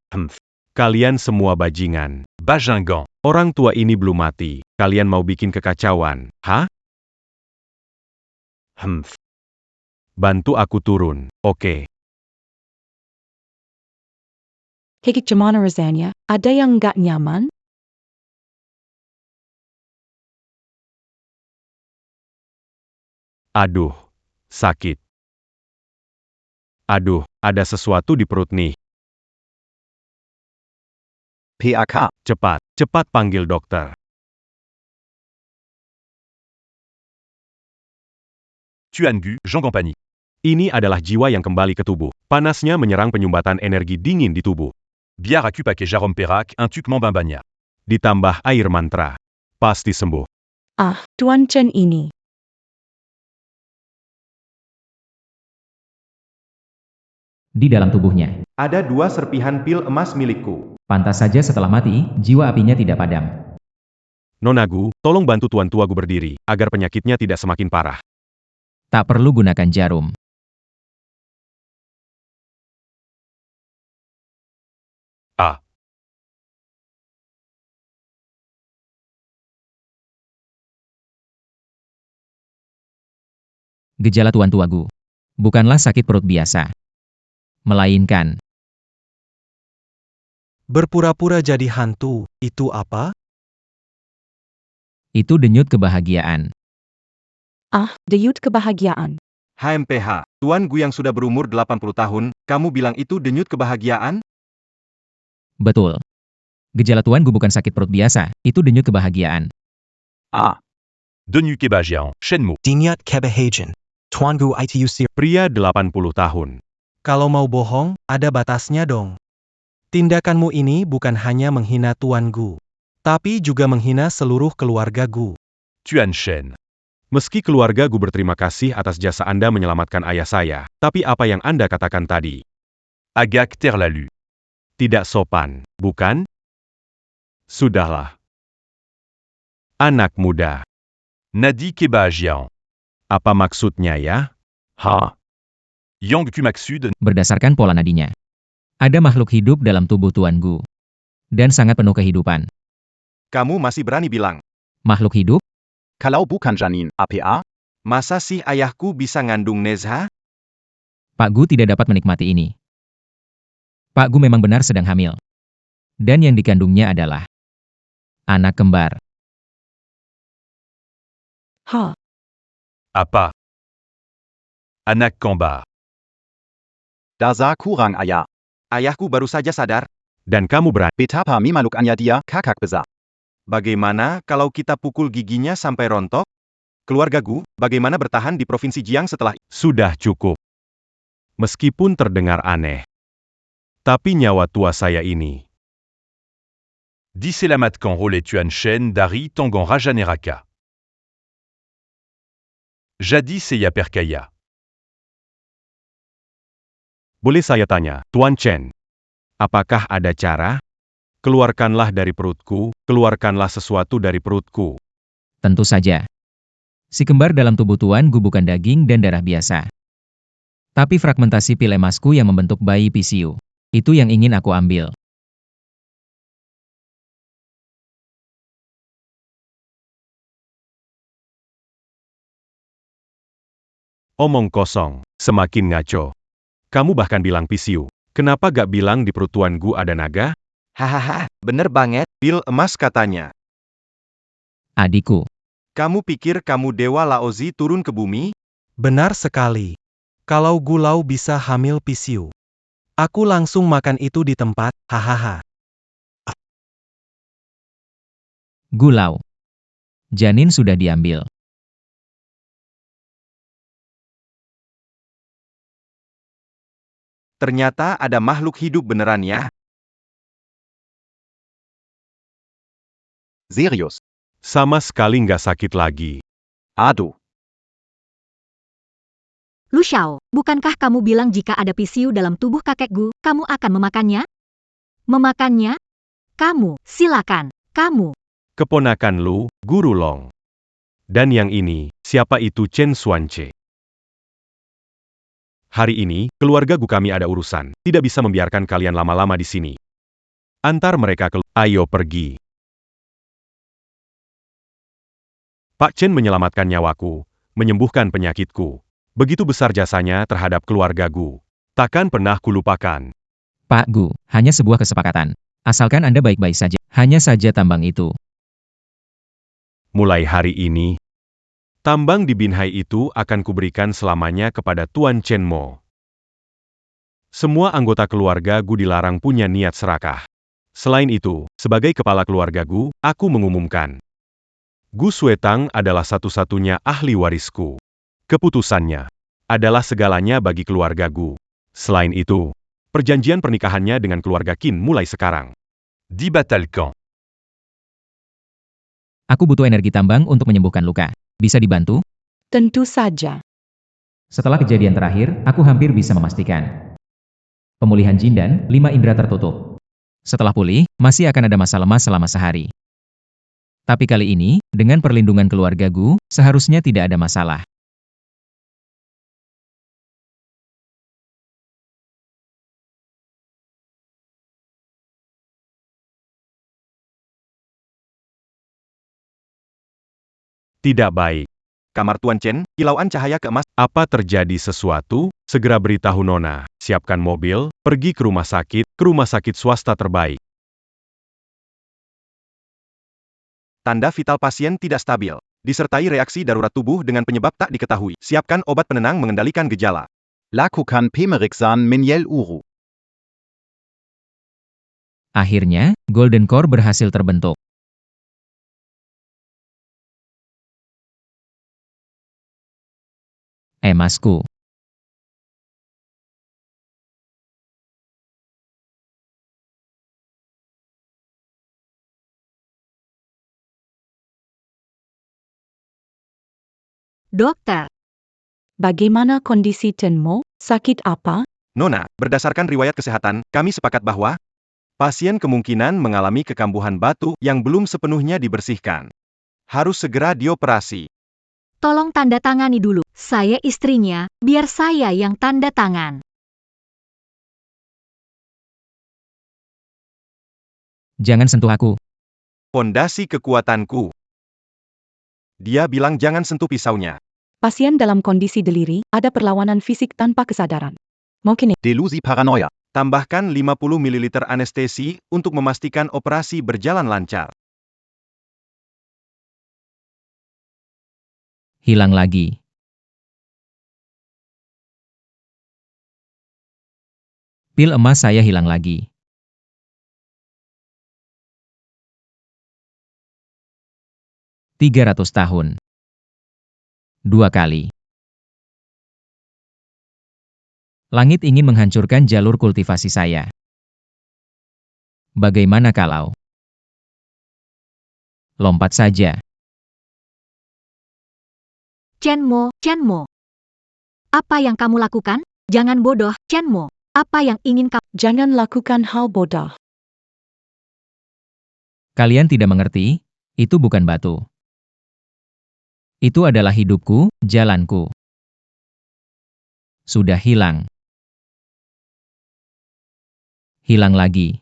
Kalian semua bajingan. Bajingan. Orang tua ini belum mati. Kalian mau bikin kekacauan, hah? Bantu aku turun, oke. Hikik gimana rasanya? Ada yang nggak nyaman? Aduh, sakit. Aduh, ada sesuatu di perut nih. PAK. Cepat, cepat panggil dokter. Tuan Gu, Jean Compagnie. Ini adalah jiwa yang kembali ke tubuh. Panasnya menyerang penyumbatan energi dingin di tubuh. Biar aku pakai jarum perak, un truc membambanya. Ditambah air mantra. Pasti sembuh. Ah, Tuan Chen ini. Di dalam tubuhnya. Ada 2 serpihan pil emas milikku. Pantas saja setelah mati, jiwa apinya tidak padam. Nona Gu, tolong bantu Tuan Tua Gu berdiri, agar penyakitnya tidak semakin parah. Tak perlu gunakan jarum. Ah. Gejala Tuan Tua Gu. Bukanlah sakit perut biasa. Melainkan, Berpura-pura jadi hantu, itu apa? itu denyut kebahagiaan. Ah, denyut kebahagiaan. HMPH, Tuan Gu yang sudah berumur 80 tahun, kamu bilang itu denyut kebahagiaan? Betul. Gejala Tuan Gu bukan sakit perut biasa, itu denyut kebahagiaan. Ah. Denyut kebahagiaan, Shenmue. Dinyat kebahagiaan. Tuan Gu itu sir. Pria 80 tahun. Kalau mau bohong, ada batasnya dong. Tindakanmu ini bukan hanya menghina Tuan Gu, tapi juga menghina seluruh keluarga Gu. Tuan Shen. Meski keluarga Gu berterima kasih atas jasa Anda menyelamatkan ayah saya, tapi apa yang Anda katakan tadi? Agak terlalu. Tidak sopan, bukan? Sudahlah. Anak muda. Nadi kebahagiaan. Apa maksudnya ya? Ha. Yang Gu maksud. Berdasarkan pola nadinya. Ada makhluk hidup dalam tubuh Tuan Gu. Dan sangat penuh kehidupan. Kamu masih berani bilang? Makhluk hidup? Kalau bukan janin, APA? Masa sih ayahku bisa ngandung Nezha? Pak Gu tidak dapat menikmati ini. Pak Gu memang benar sedang hamil. Dan yang dikandungnya adalah anak kembar. Ha. Apa? Anak kembar. Dasa kurang ayah. Ayahku baru saja sadar. Dan kamu berani? Betapa memalukannya dia, kakak besar. Bagaimana kalau kita pukul giginya sampai rontok? Keluarga Gu, bagaimana bertahan di Provinsi Jiang setelah... Sudah cukup. Meskipun terdengar aneh. Tapi nyawa tua saya ini. Diselamatkan oleh Tuan Shen dari Tangan Raja Neraka. Jadis ia percaya. Boleh saya tanya, Tuan Chen? Apakah ada cara? Keluarkanlah dari perutku, keluarkanlah sesuatu dari perutku. Tentu saja. Si kembar dalam tubuh Tuan Gu bukan daging dan darah biasa. Tapi fragmentasi pil emasku yang membentuk bayi PCU. Itu yang ingin aku ambil. Omong kosong, semakin ngaco. Kamu bahkan bilang PCU. Kenapa gak bilang di perut Tuan Gu ada naga? Hahaha, bener banget. Pil emas katanya. Adikku. Kamu pikir kamu Dewa Laozi turun ke bumi? Benar sekali. Kalau Gulau bisa hamil PCU, aku langsung makan itu di tempat, hahaha. Gulau. Janin sudah diambil. Ternyata ada makhluk hidup beneran ya. Serius. Sama sekali nggak sakit lagi. Aduh. Lu Xiao, bukankah kamu bilang jika ada PCU dalam tubuh kakek Gu, kamu akan memakannya? Memakannya? Kamu, silakan. Kamu. Keponakan Lu, Guru Long. Dan yang ini, siapa itu Chen Xuanche? Hari ini, keluarga Gu kami ada urusan. Tidak bisa membiarkan kalian lama-lama di sini. Antar mereka ke... Ayo pergi. Pak Chen menyelamatkan nyawaku, menyembuhkan penyakitku. Begitu besar jasanya terhadap keluarga Gu. Takkan pernah kulupakan. Pak Gu, hanya sebuah kesepakatan. Asalkan Anda baik-baik saja. Hanya saja tambang itu. Mulai hari ini, tambang di Binhai itu akan kuberikan selamanya kepada Tuan Chen Mo. Semua anggota keluarga Gu dilarang punya niat serakah. Selain itu, sebagai kepala keluarga Gu, aku mengumumkan. Gu Suetang adalah satu-satunya ahli warisku. Keputusannya adalah segalanya bagi keluarga Gu. Selain itu, perjanjian pernikahannya dengan keluarga Qin mulai sekarang. Dibatalkan. Aku butuh energi tambang untuk menyembuhkan luka. Bisa dibantu? Tentu saja. Setelah kejadian terakhir, aku hampir bisa memastikan. Pemulihan Jin dan 5 indera tertutup. Setelah pulih, masih akan ada masa lemah selama sehari. Tapi kali ini, dengan perlindungan keluarga Gu, seharusnya tidak ada masalah. Tidak baik. Kamar Tuan Chen, kilauan cahaya keemas. Apa terjadi sesuatu? Segera beritahu Nona. Siapkan mobil, pergi ke rumah sakit swasta terbaik. Tanda vital pasien tidak stabil. Disertai reaksi darurat tubuh dengan penyebab tak diketahui. Siapkan obat penenang mengendalikan gejala. Lakukan pemeriksaan Minyel Uru. Akhirnya, Golden Core berhasil terbentuk. Emasku. Dokter. Bagaimana kondisi Tenmo? Sakit apa? Nona, berdasarkan riwayat kesehatan, kami sepakat bahwa pasien kemungkinan mengalami kekambuhan batu yang belum sepenuhnya dibersihkan. Harus segera dioperasi. Tolong tanda tangani dulu. Saya istrinya, biar saya yang tanda tangan. Jangan sentuh aku. Fondasi kekuatanku. Dia bilang jangan sentuh pisaunya. Pasien dalam kondisi deliri, ada perlawanan fisik tanpa kesadaran. Mungkin Delusi paranoia. Tambahkan 50 ml anestesi untuk memastikan operasi berjalan lancar. Hilang lagi. Pil emas saya hilang lagi. $300 tahun. 2 kali. Langit ingin menghancurkan jalur kultivasi saya. Bagaimana kalau lompat saja? Chen Mo. Apa yang kamu lakukan? Jangan bodoh, Chen Mo. Apa yang ingin kau? Jangan lakukan hal bodoh. Kalian tidak mengerti? Itu bukan batu. Itu adalah hidupku, jalanku. Sudah hilang. Hilang lagi.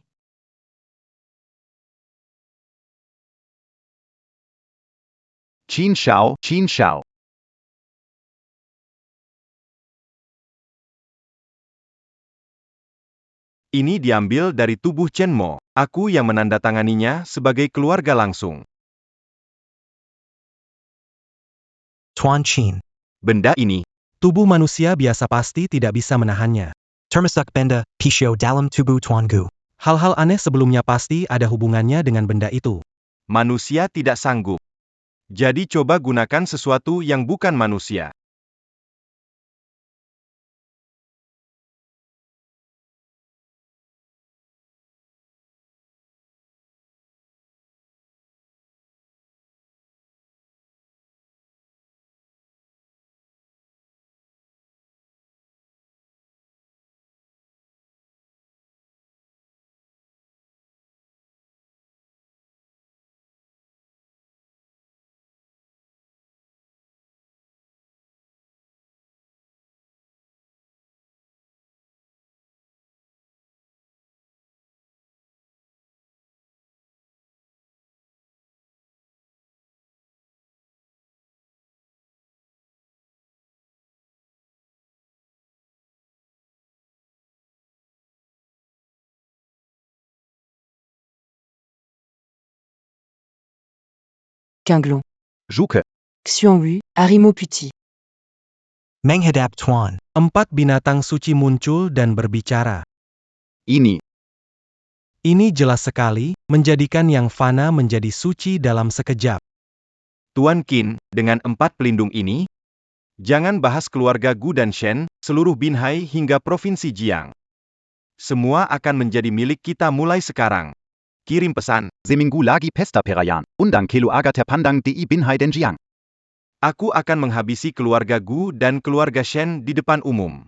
Qin Shao, Qin Shao. Ini diambil dari tubuh Chen Mo. Aku yang menandatanganinya sebagai keluarga langsung. Tuan Chin. Benda ini, Tubuh manusia biasa pasti tidak bisa menahannya. Termasuk benda, pisau dalam tubuh Tuan Gu. Hal-hal aneh sebelumnya pasti ada hubungannya dengan benda itu. manusia tidak sanggup. Jadi coba gunakan sesuatu yang bukan manusia. Quinglon. Zhuke. Xiongyu, harimau putih. Menghadap Tuan. 4 binatang suci muncul dan berbicara. Ini. Ini jelas sekali, menjadikan yang fana menjadi suci dalam sekejap. Tuan Qin, dengan 4 pelindung ini, jangan bahas keluarga Gu dan Shen, seluruh Binhai hingga Provinsi Jiang. Semua akan menjadi milik kita mulai sekarang. Kirim pesan. Seminggu lagi pesta perayaan. Undang keluarga terpandang di Binhai dan Jiang. Aku akan menghabisi keluarga Gu dan keluarga Shen di depan umum.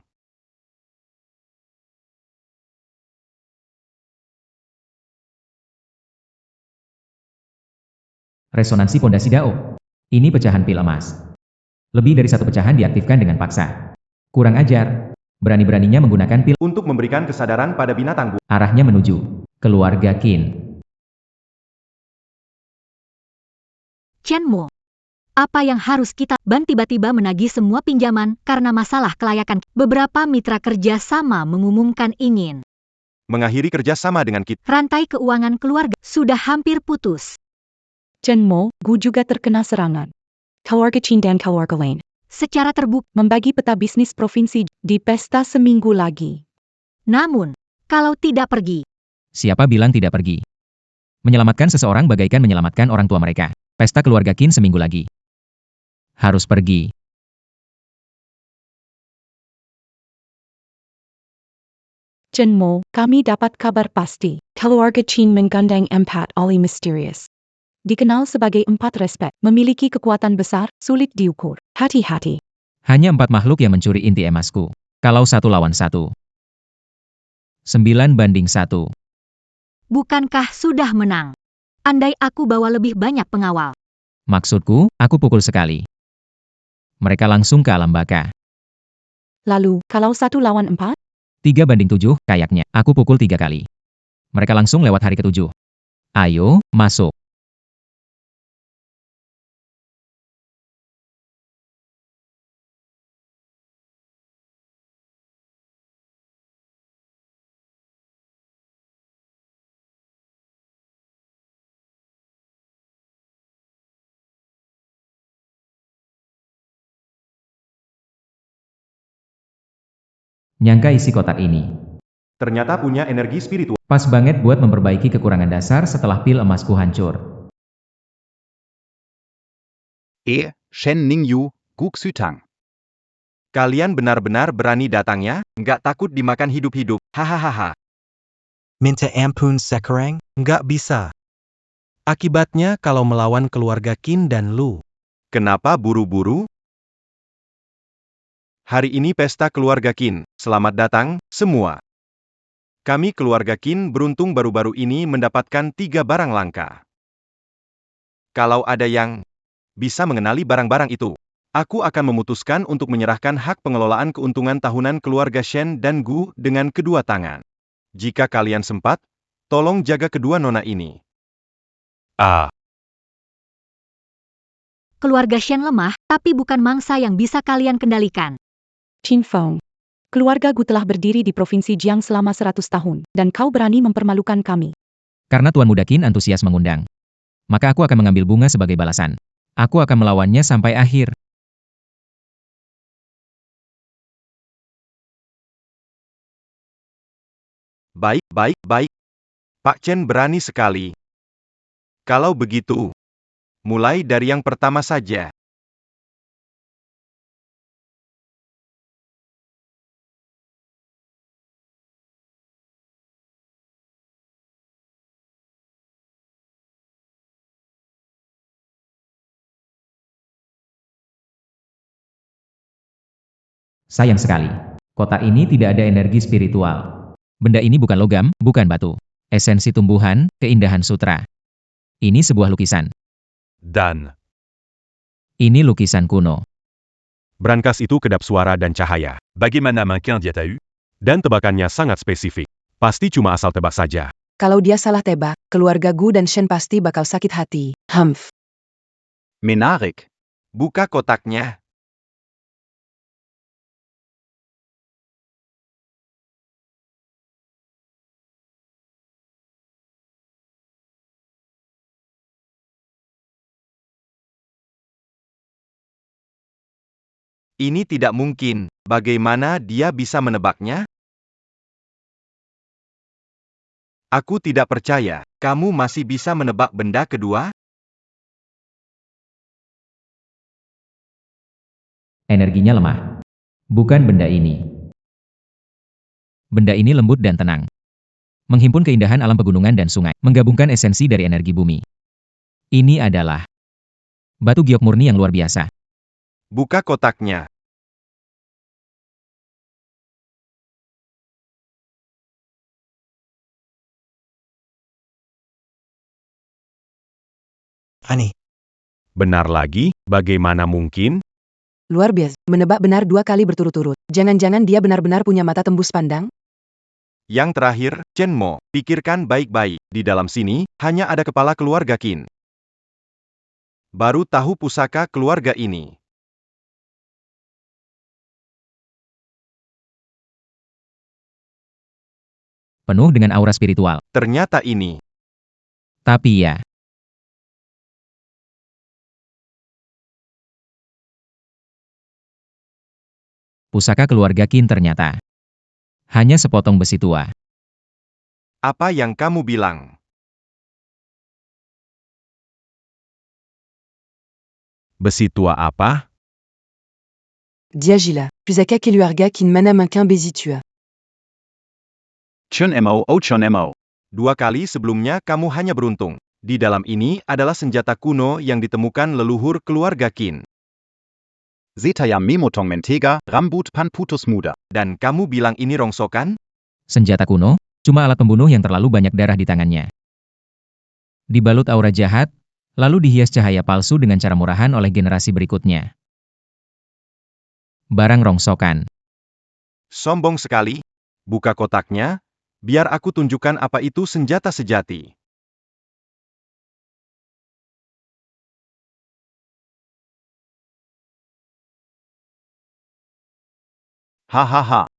Resonansi pondasi Dao. Ini pecahan pil emas. Lebih dari 1 pecahan diaktifkan dengan paksa. Kurang ajar. Berani-beraninya menggunakan pil Untuk memberikan kesadaran pada binatang Gu. arahnya menuju keluarga Qin. Chen Mo. Apa yang harus kita ban tiba-tiba menagih semua pinjaman karena masalah kelayakan. Beberapa mitra kerja sama mengumumkan ingin. Mengakhiri kerjasama dengan kita. Rantai keuangan keluarga sudah hampir putus. Chen Mo, Gu juga terkena serangan. Keluarga Qin dan keluarga lain Secara terbuka. membagi peta bisnis provinsi di pesta seminggu lagi. Namun, kalau tidak pergi, Siapa bilang tidak pergi? Menyelamatkan seseorang bagaikan menyelamatkan orang tua mereka. Pesta keluarga Qin seminggu lagi. Harus pergi. Chen Mo, kami dapat kabar pasti. Keluarga Qin menggandeng 4 ahli misterius. Dikenal sebagai 4 respek, memiliki kekuatan besar, sulit diukur. Hati-hati. Hanya 4 makhluk yang mencuri inti emasku. Kalau 1 lawan 1. 9-1. bukankah sudah menang? Andai aku bawa lebih banyak pengawal. Maksudku, aku pukul sekali. Mereka langsung ke alam baka. Lalu, kalau 1 lawan 4? 3-7, kayaknya. Aku pukul 3 kali. Mereka langsung lewat hari ke-7. Ayo, masuk. Nyangka isi kotak ini. Ternyata punya energi spiritual. Pas banget buat memperbaiki kekurangan dasar setelah pil emasku hancur. Shen Ningyu, Gu Xutang. Kalian benar-benar berani datangnya, nggak takut dimakan hidup-hidup, hahaha. Minta ampun sekarang? Nggak bisa. Akibatnya kalau melawan keluarga Qin dan Lu. Kenapa buru-buru? Hari ini pesta keluarga Qin. Selamat datang, semua. Kami keluarga Qin beruntung baru-baru ini mendapatkan 3 barang langka. Kalau ada yang bisa mengenali barang-barang itu, aku akan memutuskan untuk menyerahkan hak pengelolaan keuntungan tahunan keluarga Shen dan Gu dengan kedua tangan. Jika kalian sempat, tolong jaga kedua nona ini. Ah, Keluarga Shen lemah, tapi bukan mangsa yang bisa kalian kendalikan. Qin Feng. Keluarga Gu telah berdiri di Provinsi Jiang selama 100 tahun, dan kau berani mempermalukan kami. Karena Tuan Muda Qin antusias mengundang, maka aku akan mengambil bunga sebagai balasan. Aku akan melawannya sampai akhir. Baik, baik, baik. Pak Chen berani sekali. Kalau begitu, mulai dari yang pertama saja. Sayang sekali. Kotak ini tidak ada energi spiritual. Benda ini bukan logam, bukan batu. Esensi tumbuhan, keindahan sutra. Ini sebuah lukisan. Dan. Ini lukisan kuno. Brankas itu kedap suara dan cahaya. Bagaimana mungkin dia tahu? Dan tebakannya sangat spesifik. Pasti cuma asal tebak saja. Kalau dia salah tebak, keluarga Gu dan Shen pasti bakal sakit hati. Humph. Menarik. Buka kotaknya. Ini tidak mungkin. Bagaimana dia bisa menebaknya? Aku tidak percaya. Kamu masih bisa menebak benda kedua? Energinya lemah. Bukan benda ini. Benda ini lembut dan tenang. Menghimpun keindahan alam pegunungan dan sungai. Menggabungkan esensi dari energi bumi. Ini adalah batu giok murni yang luar biasa. Buka kotaknya. Aneh. Benar lagi, bagaimana mungkin? Luar biasa. Menebak benar 2 kali berturut-turut. Jangan-jangan dia benar-benar punya mata tembus pandang? Yang terakhir, Chen Mo, pikirkan baik-baik. Di dalam sini, hanya ada kepala keluarga Qin. Baru tahu pusaka keluarga ini. Penuh dengan aura spiritual. Ternyata ini. Tapi ya, pusaka keluarga Qin ternyata hanya sepotong besi tua. Apa yang kamu bilang? Besi tua apa? Diagila. Pusaka keluarga Qin mana mungkin besi tua. Chun mo, oh chun mo. 2 kali sebelumnya kamu hanya beruntung. Di dalam ini adalah senjata kuno yang ditemukan leluhur keluarga Qin. Zetaya memotong mentega, rambut pan putus muda. Dan kamu bilang ini rongsokan? Senjata kuno, cuma alat pembunuh yang terlalu banyak darah di tangannya. Dibalut aura jahat, lalu dihias cahaya palsu dengan cara murahan oleh generasi berikutnya. Barang rongsokan. Sombong sekali. Buka kotaknya, biar aku tunjukkan apa itu senjata sejati. Hahaha.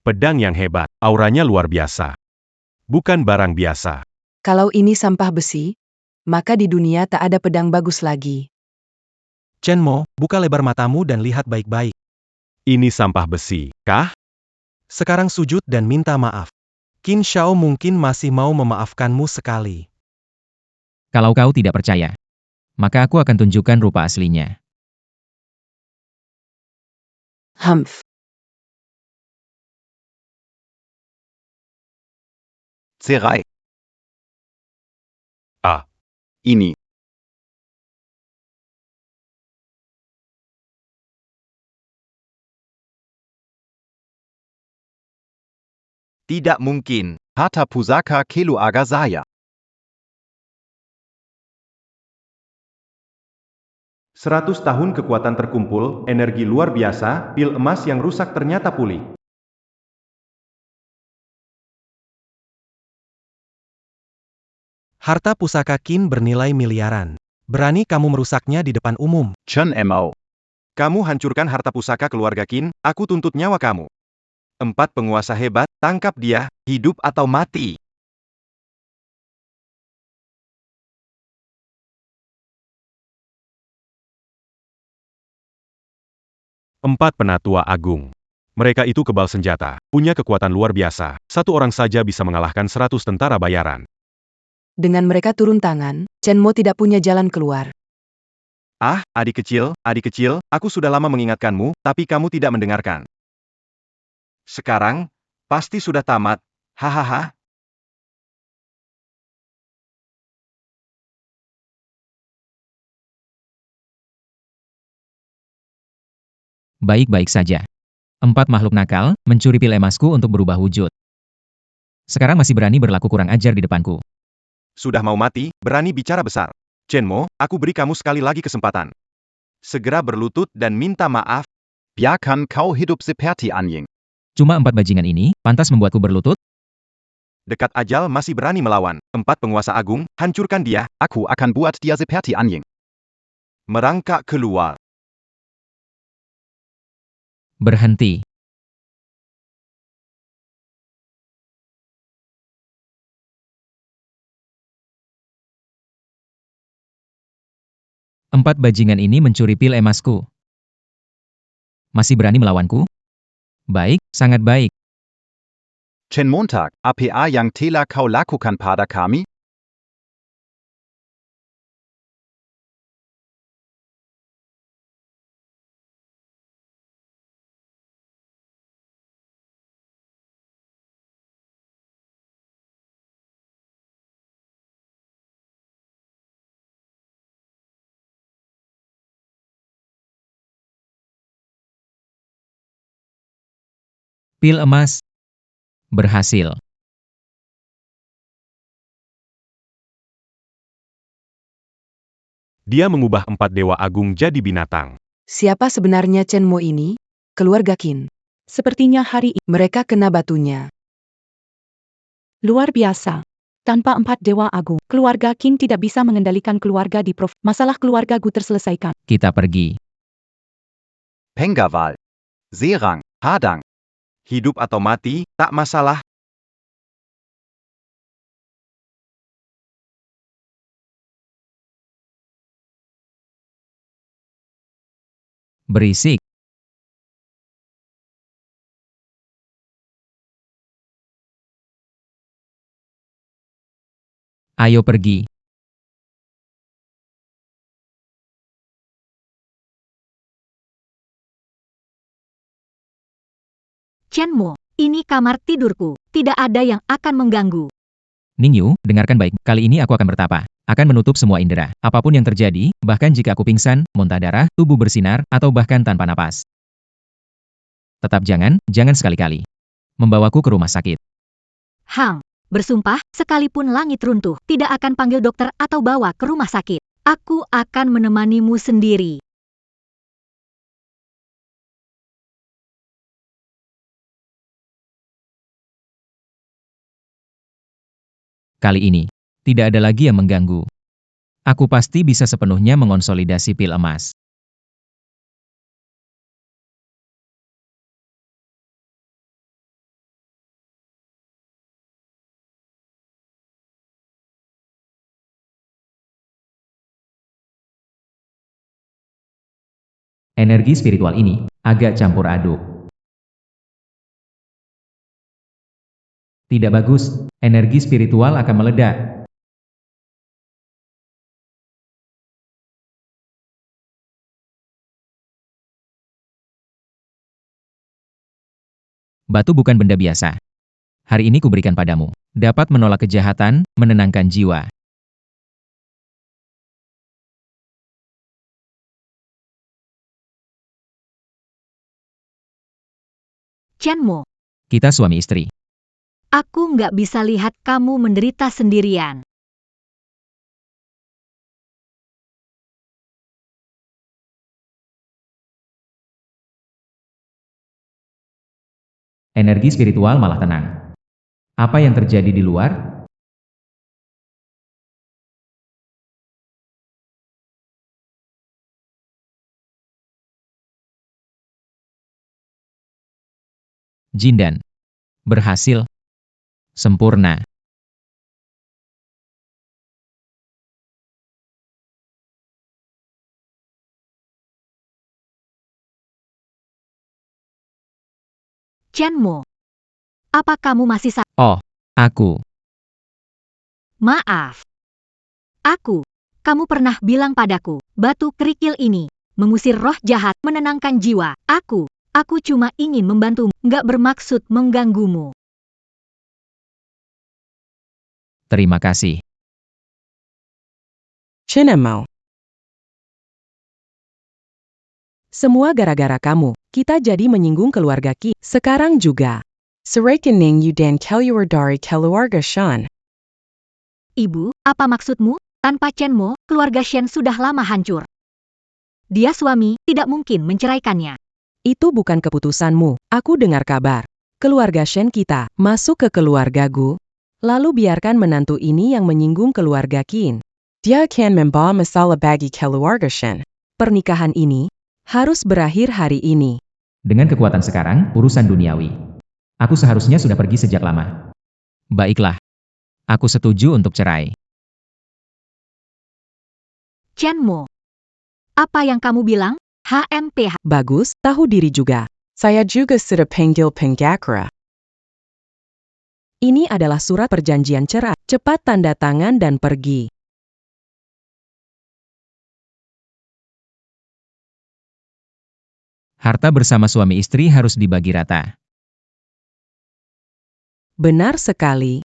Pedang yang hebat, auranya luar biasa. Bukan barang biasa. Kalau ini sampah besi, maka di dunia tak ada pedang bagus lagi. Chen Mo, buka lebar matamu dan lihat baik-baik. Ini sampah besi, kah? Sekarang sujud dan minta maaf. Qin Shao mungkin masih mau memaafkanmu sekali. Kalau kau tidak percaya, maka aku akan tunjukkan rupa aslinya. Humph. Zerai. Ah. Ini. Tidak mungkin. Hata pusaka keluarga saya. 100 tahun kekuatan terkumpul, energi luar biasa, pil emas yang rusak ternyata pulih. Harta pusaka Qin bernilai miliaran. Berani kamu merusaknya di depan umum. Chen Mo. Kamu hancurkan harta pusaka keluarga Qin, aku tuntut nyawa kamu. 4 penguasa hebat, tangkap dia, hidup atau mati. Empat penatua agung. Mereka itu kebal senjata, punya kekuatan luar biasa. Satu orang saja bisa mengalahkan 100 tentara bayaran. Dengan mereka turun tangan, Chen Mo tidak punya jalan keluar. Ah, adik kecil, aku sudah lama mengingatkanmu, tapi kamu tidak mendengarkan. Sekarang, pasti sudah tamat, hahaha. Baik-baik saja. 4 makhluk nakal, mencuri pil emasku untuk berubah wujud. Sekarang masih berani berlaku kurang ajar di depanku. Sudah mau mati, berani bicara besar. Chen Mo, aku beri kamu sekali lagi kesempatan. Segera berlutut dan minta maaf. Biarkan kau hidup seperti anjing. Cuma 4 bajingan ini, pantas membuatku berlutut? Dekat ajal masih berani melawan. 4 penguasa agung, hancurkan dia. Aku akan buat dia seperti anjing. Merangkak keluar. Berhenti. Empat bajingan ini mencuri pil emasku. Masih berani melawanku? Baik, sangat baik. Chen Montag, apa yang telah kau lakukan pada kami? Pil emas. Berhasil. Dia mengubah 4 dewa agung jadi binatang. Siapa sebenarnya Chen Mo ini? Keluarga Qin. Sepertinya hari ini Mereka kena batunya. luar biasa. Tanpa 4 dewa agung, keluarga Qin tidak bisa mengendalikan keluarga di Masalah keluarga Gu terselesaikan. Kita pergi. Pengawal. Serang, hadang. Hidup atau mati, tak masalah. Berisik. Ayo pergi. Chen Mo, ini kamar tidurku. Tidak ada yang akan mengganggu. Ningyu, dengarkan baik. Kali ini aku akan bertapa. Akan menutup semua indera. Apapun yang terjadi, bahkan jika aku pingsan, muntah darah, tubuh bersinar, atau bahkan tanpa napas. Tetap jangan sekali-kali membawaku ke rumah sakit. Hang, bersumpah, sekalipun langit runtuh, tidak akan panggil dokter atau bawa ke rumah sakit. Aku akan menemanimu sendiri. Kali ini, tidak ada lagi yang mengganggu. Aku pasti bisa sepenuhnya mengonsolidasi pil emas. Energi spiritual ini agak campur aduk. Tidak bagus, energi spiritual akan meledak. Batu bukan benda biasa. Hari ini kuberikan padamu. Dapat menolak kejahatan, menenangkan jiwa. Chen Mo, Kita suami istri. Aku nggak bisa lihat kamu menderita sendirian. Energi spiritual malah tenang. Apa yang terjadi di luar? Jindan. Berhasil. Sempurna. Chenmo, apa kamu masih Oh, aku. Maaf. Kamu pernah bilang padaku, batu kerikil ini mengusir roh jahat, menenangkan jiwa. Aku cuma ingin membantumu, nggak bermaksud mengganggumu. Terima kasih. Chenmo. Semua gara-gara kamu, kita jadi menyinggung keluarga Ki. Sekarang juga. Serekening you dan keluar dari keluarga Shen. Ibu, apa maksudmu? Tanpa Chenmo, keluarga Shen sudah lama hancur. Dia suami, tidak mungkin menceraikannya. Itu bukan keputusanmu. Aku dengar kabar. Keluarga Shen kita masuk ke keluarga Gu. Lalu biarkan menantu ini yang menyinggung keluarga Qin. Dia akan membawa masalah bagi keluarga Shen. Pernikahan ini harus berakhir hari ini. Dengan kekuatan sekarang, urusan duniawi. Aku seharusnya sudah pergi sejak lama. Baiklah. Aku setuju untuk cerai. Chenmo, apa yang kamu bilang? HMPH. Bagus, tahu diri juga. Saya juga sudah panggil pengacara. Ini adalah surat perjanjian cerai. Cepat tanda tangan dan pergi. Harta bersama suami istri harus dibagi rata. Benar sekali.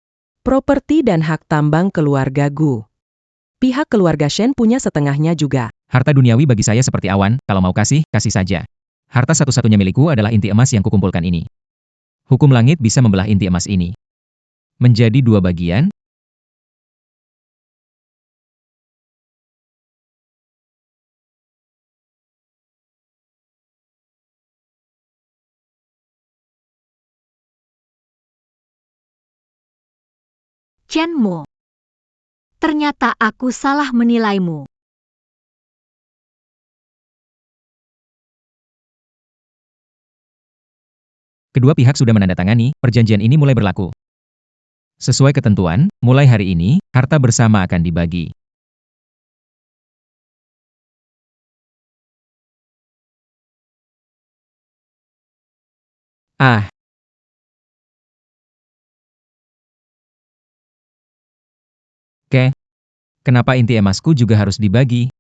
Properti dan hak tambang keluarga Gu. Pihak keluarga Shen punya setengahnya juga. Harta duniawi bagi saya seperti awan, kalau mau kasih, kasih saja. Harta satu-satunya milikku adalah inti emas yang kukumpulkan ini. Hukum langit bisa membelah inti emas ini menjadi 2 bagian. Chenmo, ternyata aku salah menilaimu. Kedua pihak sudah menandatangani, perjanjian ini mulai berlaku. Sesuai ketentuan, mulai hari ini, harta bersama akan dibagi. Ah. Kenapa inti emasku juga harus dibagi?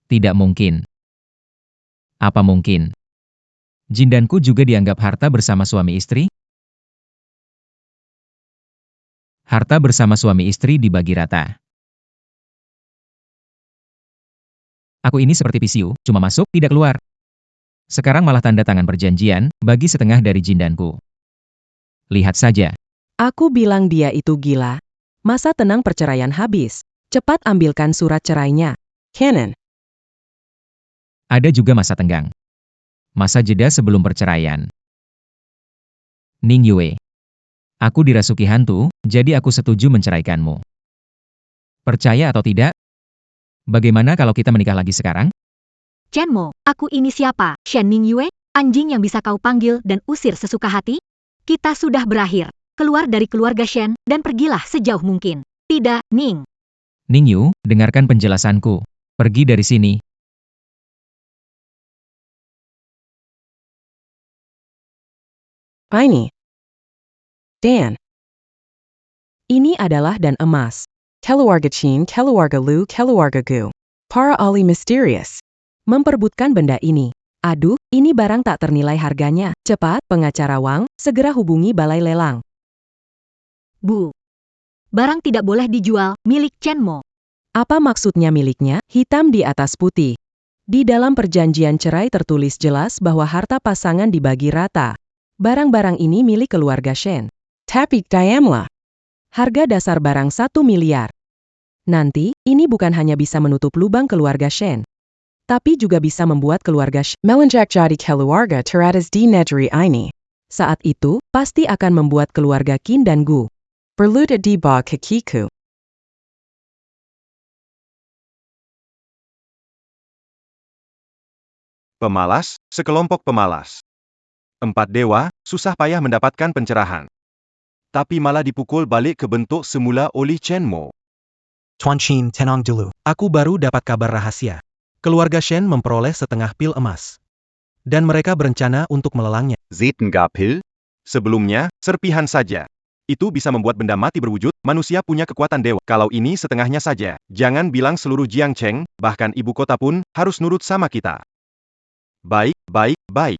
Tidak mungkin. Apa mungkin? Jindanku juga dianggap harta bersama suami istri? Harta bersama suami istri dibagi rata. Aku ini seperti PCU, cuma masuk, tidak keluar. Sekarang malah tanda tangan perjanjian, bagi setengah dari jindanku. Lihat saja. Aku bilang dia itu gila. Masa tenang perceraian habis. Cepat ambilkan surat cerainya. Canon. Ada juga masa tenggang. Masa jeda sebelum perceraian. Ning Yue. Aku dirasuki hantu, jadi aku setuju menceraikanmu. Percaya atau tidak? Bagaimana kalau kita menikah lagi sekarang? Chenmo, aku ini siapa? Shen Ning Yue? Anjing yang bisa kau panggil dan usir sesuka hati? Kita sudah berakhir. Keluar dari keluarga Shen, dan pergilah sejauh mungkin. Tidak, Ning. Ning Yu, dengarkan penjelasanku. Pergi dari sini. Ini. Dan. Ini adalah dan emas. Keluarga Qin, keluarga Lu, keluarga Gu. Para ahli misterius. Memperebutkan benda ini. Aduh, ini barang tak ternilai harganya. Cepat, pengacara Wang, segera hubungi balai lelang. Bu. Barang tidak boleh dijual, milik Chenmo. Apa maksudnya miliknya? Hitam di atas putih. Di dalam perjanjian cerai tertulis jelas bahwa harta pasangan dibagi rata. Barang-barang ini milik keluarga Shen. Tapi Diamla. Harga dasar barang 1 miliar. Nanti, ini bukan hanya bisa menutup lubang keluarga Shen, tapi juga bisa membuat keluarga Shen melenjak jadi keluarga teratas di negeri ini. Saat itu, pasti akan membuat keluarga Qin dan Gu berlutut di bawah kakiku. Pemalas, sekelompok pemalas. 4 dewa, susah payah mendapatkan pencerahan. Tapi malah dipukul balik ke bentuk semula oleh Chen Mo. Tuan Qin tenang dulu. Aku baru dapat kabar rahasia. Keluarga Shen memperoleh setengah pil emas. Dan mereka berencana untuk melelangnya. Setengah-Pil? Sebelumnya, serpihan saja. Itu bisa membuat benda mati berwujud, manusia punya kekuatan dewa. Kalau ini setengahnya saja, jangan bilang seluruh Jiangcheng, bahkan ibu kota pun, harus nurut sama kita. Baik, baik, baik.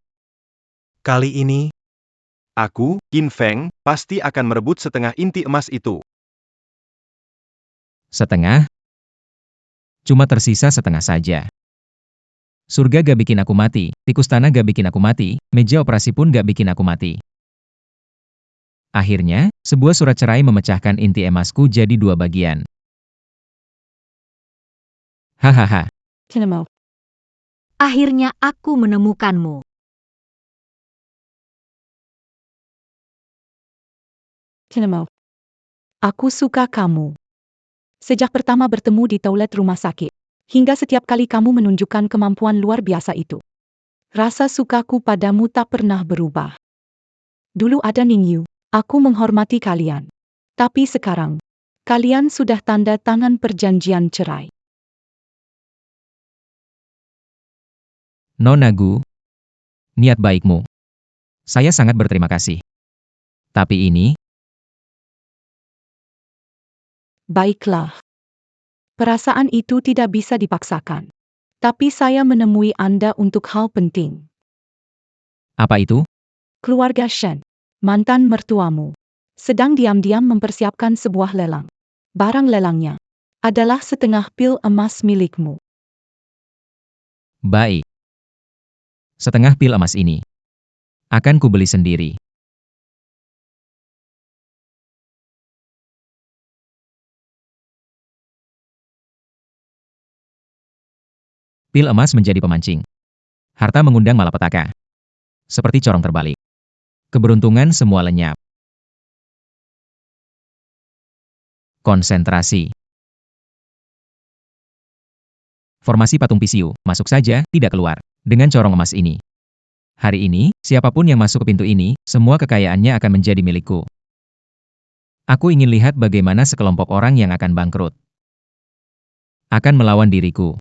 Kali ini, Aku, Qin Feng, pasti akan merebut setengah inti emas itu. Setengah? Cuma tersisa setengah saja. Surga gak bikin aku mati, tikus tanah gak bikin aku mati, meja operasi pun gak bikin aku mati. Akhirnya, sebuah surat cerai memecahkan inti emasku jadi 2 bagian. Hahaha. Cinema. Akhirnya aku menemukanmu. Cinema. Aku suka kamu. Sejak pertama bertemu di toilet rumah sakit, hingga setiap kali kamu menunjukkan kemampuan luar biasa itu. Rasa sukaku padamu tak pernah berubah. Dulu ada Ningyu, aku menghormati kalian. Tapi sekarang, kalian sudah tanda tangan perjanjian cerai. Nona Gu, niat baikmu. Saya sangat berterima kasih. Tapi ini, Baiklah. Perasaan itu tidak bisa dipaksakan. Tapi saya menemui Anda untuk hal penting. apa itu? Keluarga Shen, mantan mertuamu, sedang diam-diam mempersiapkan sebuah lelang. Barang lelangnya adalah setengah pil emas milikmu. Baik. Setengah pil emas ini akan kubeli sendiri. Pil emas menjadi pemancing. Harta mengundang malapetaka. Seperti corong terbalik. Keberuntungan semua lenyap. Konsentrasi. Formasi patung pisiu, masuk saja, tidak keluar. Dengan corong emas ini. Hari ini, siapapun yang masuk ke pintu ini, semua kekayaannya akan menjadi milikku. Aku ingin lihat bagaimana sekelompok orang yang akan bangkrut akan melawan diriku.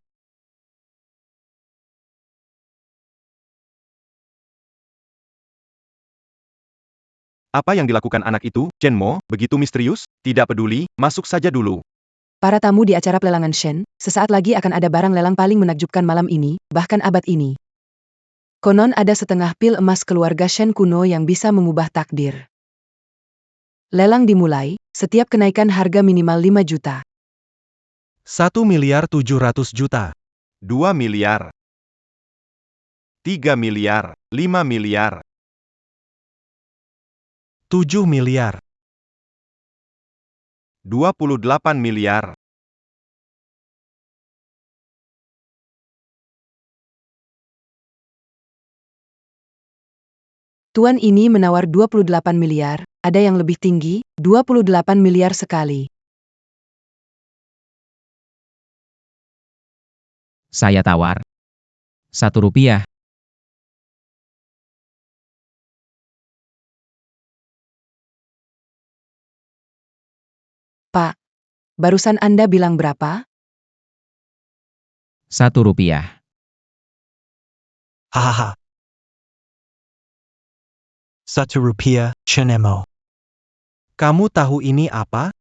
Apa yang dilakukan anak itu, Chen Mo, begitu misterius? Tidak peduli, masuk saja dulu. Para tamu di acara pelelangan Shen, sesaat lagi akan ada barang lelang paling menakjubkan malam ini, bahkan abad ini. Konon ada setengah pil emas keluarga Shen kuno yang bisa mengubah takdir. Lelang dimulai, setiap kenaikan harga minimal 5 juta. 1 miliar 700 juta. 2 miliar. 3 miliar. 5 miliar. 7 miliar. 28 miliar. Tuan ini menawar 28 miliar, ada yang lebih tinggi, 28 miliar sekali. Saya tawar. 1 rupiah. Pak, barusan Anda bilang berapa? 1 rupiah. Hahaha. 1 rupiah, Cinema. Kamu tahu ini apa?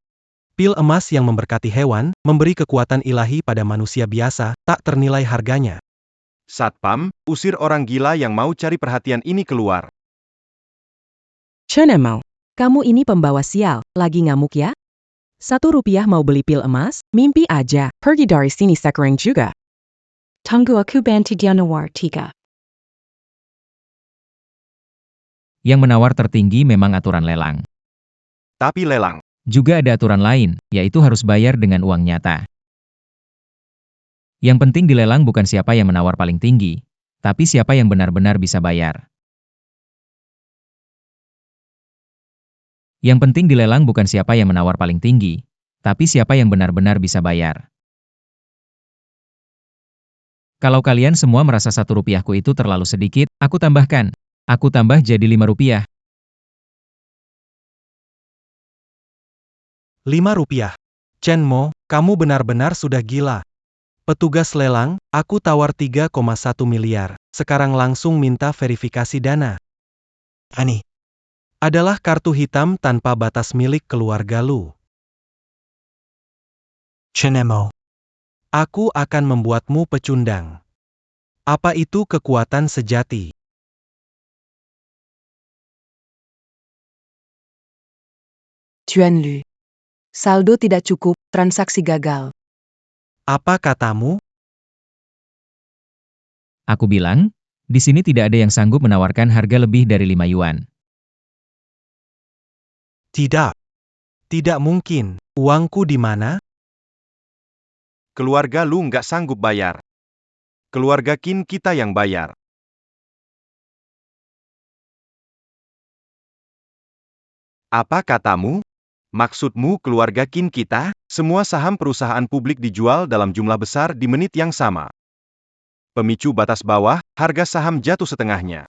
Pil emas yang memberkati hewan, memberi kekuatan ilahi pada manusia biasa, tak ternilai harganya. Satpam, usir orang gila yang mau cari perhatian ini keluar. Chen Mo, kamu ini pembawa sial, lagi ngamuk ya? Rp1 mau beli pil emas? Mimpi aja. Pergi dari sini sekarang juga. Tunggu aku bantu dia nawar 3. Yang menawar tertinggi memang aturan lelang. Tapi lelang. Juga ada aturan lain, yaitu harus bayar dengan uang nyata. Yang penting di lelang bukan siapa yang menawar paling tinggi, tapi siapa yang benar-benar bisa bayar. Yang penting di lelang bukan siapa yang menawar paling tinggi, tapi siapa yang benar-benar bisa bayar. Kalau kalian semua merasa Rp1 itu terlalu sedikit, aku tambahkan. Aku tambah jadi Rp5. Rp5. Chen Mo, kamu benar-benar sudah gila. Petugas lelang, aku tawar 3,1 miliar. Sekarang langsung minta verifikasi dana. Ani. Adalah kartu hitam tanpa batas milik keluarga Lu. Chen Mo. Aku akan membuatmu pecundang. Apa itu kekuatan sejati? Tuan Lu. Saldo tidak cukup, transaksi gagal. Apa katamu? Aku bilang, di sini tidak ada yang sanggup menawarkan harga lebih dari 5 yuan. Tidak. Tidak mungkin. Uangku di mana? Keluarga Lu nggak sanggup bayar. Keluarga Qin kita yang bayar. Apa katamu? Maksudmu keluarga Qin kita? Semua saham perusahaan publik dijual dalam jumlah besar di menit yang sama. Pemicu batas bawah, harga saham jatuh setengahnya.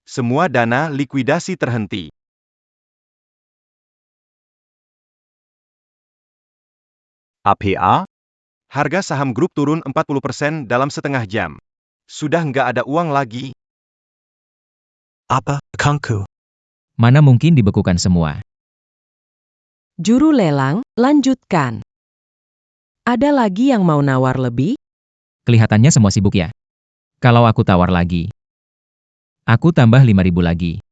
Semua dana likuidasi terhenti. APA? Harga saham grup turun 40% dalam setengah jam. Sudah nggak ada uang lagi. Apa, Kangku? Mana mungkin dibekukan semua. Juru lelang, lanjutkan. Ada lagi yang mau nawar lebih? Kelihatannya semua sibuk ya. Kalau aku tawar lagi. Aku tambah 5.000 lagi.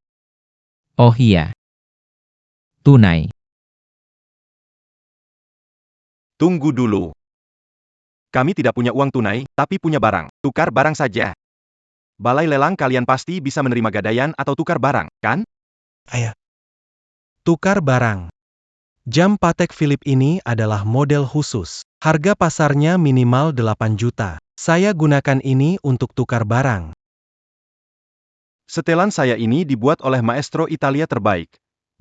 Oh iya. Tunai. Tunggu dulu. Kami tidak punya uang tunai, tapi punya barang. Tukar barang saja. Balai lelang kalian pasti bisa menerima gadaian atau tukar barang, kan? Ayah. Tukar barang. Jam Patek Philippe ini adalah model khusus. Harga pasarnya minimal 8 juta. Saya gunakan ini untuk tukar barang. Setelan saya ini dibuat oleh maestro Italia terbaik.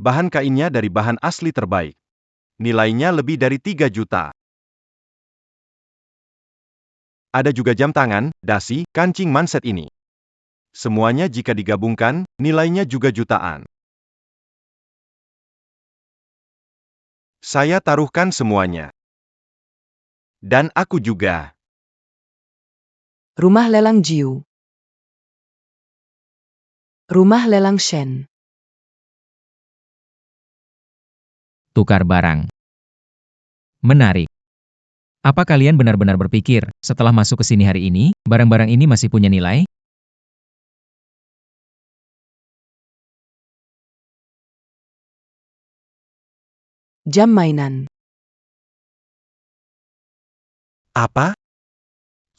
Bahan kainnya dari bahan asli terbaik. Nilainya lebih dari 3 juta. Ada juga jam tangan, dasi, kancing manset ini. Semuanya jika digabungkan, nilainya juga jutaan. Saya taruhkan semuanya. Dan aku juga. Rumah lelang Jiu. Rumah lelang Shen. Tukar barang. Menarik. Apa kalian benar-benar berpikir, setelah masuk ke sini hari ini, barang-barang ini masih punya nilai? Jam mainan. Apa?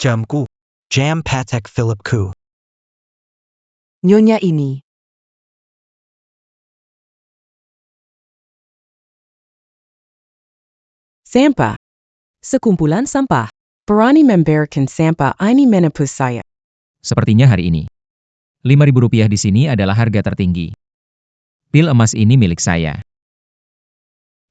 Jamku. Jam Patek Philippe Ku. Nyonya ini. Sampah. Sekumpulan sampah. Berani membiarkan sampah ini menepus saya. Sepertinya hari ini. Rp5.000 di sini adalah harga tertinggi. Pil emas ini milik saya.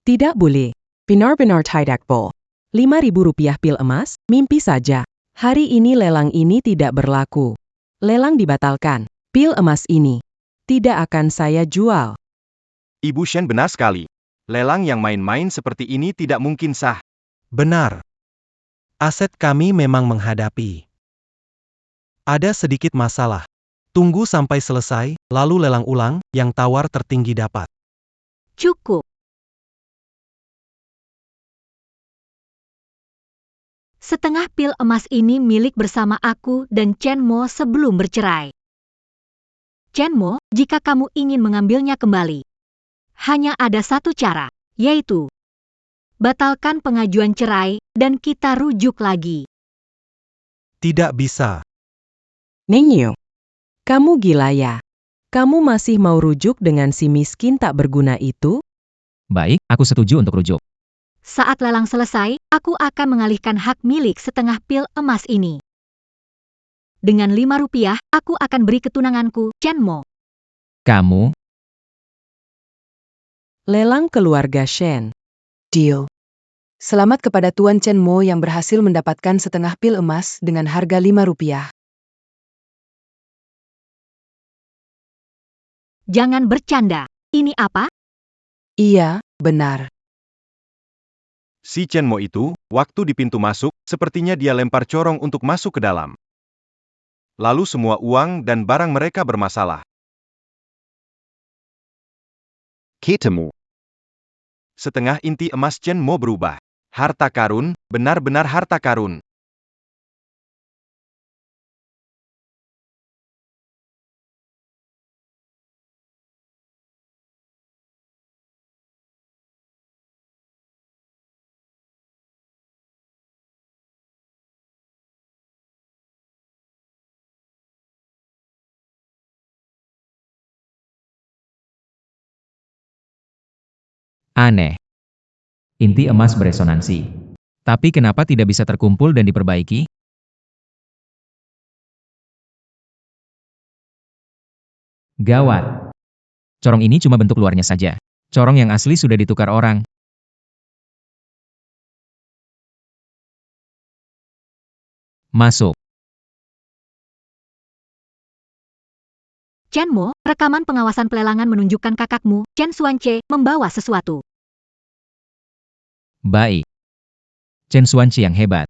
Tidak boleh. Benar-benar tidak boleh. Rp5.000 pil emas, mimpi saja. Hari ini lelang ini tidak berlaku. Lelang dibatalkan. Pil emas ini tidak akan saya jual. Ibu Shen benar sekali. Lelang yang main-main seperti ini tidak mungkin sah. Benar. Aset kami memang menghadapi. Ada sedikit masalah. Tunggu sampai selesai, lalu lelang ulang, yang tawar tertinggi dapat. Cukup. Setengah pil emas ini milik bersama aku dan Chen Mo sebelum bercerai. Chen Mo, jika kamu ingin mengambilnya kembali, hanya ada satu cara, yaitu batalkan pengajuan cerai, dan kita rujuk lagi. Tidak bisa. Ningyu, kamu gila ya? Kamu masih mau rujuk dengan si miskin tak berguna itu? Baik, aku setuju untuk rujuk. Saat lelang selesai, aku akan mengalihkan hak milik setengah pil emas ini. Dengan 5 rupiah, aku akan beri ketunanganku, Chen Mo. Kamu, Lelang keluarga Shen. Deal. Selamat kepada Tuan Chen Mo yang berhasil mendapatkan setengah pil emas dengan harga 5 rupiah. Jangan bercanda. Ini apa? Iya, benar. Si Chen Mo itu, waktu di pintu masuk, sepertinya dia lempar corong untuk masuk ke dalam. Lalu semua uang dan barang mereka bermasalah. Ketemu. Setengah inti emas Chen Mo berubah. Harta karun, benar-benar harta karun. aneh. Inti emas beresonansi. Tapi kenapa tidak bisa terkumpul dan diperbaiki? Gawat. Corong ini cuma bentuk luarnya saja. Corong yang asli sudah ditukar orang. Masuk. Chen Mo, rekaman pengawasan pelelangan menunjukkan kakakmu, Chen Xuanche, membawa sesuatu. Baik. Chen Xuanqi yang hebat.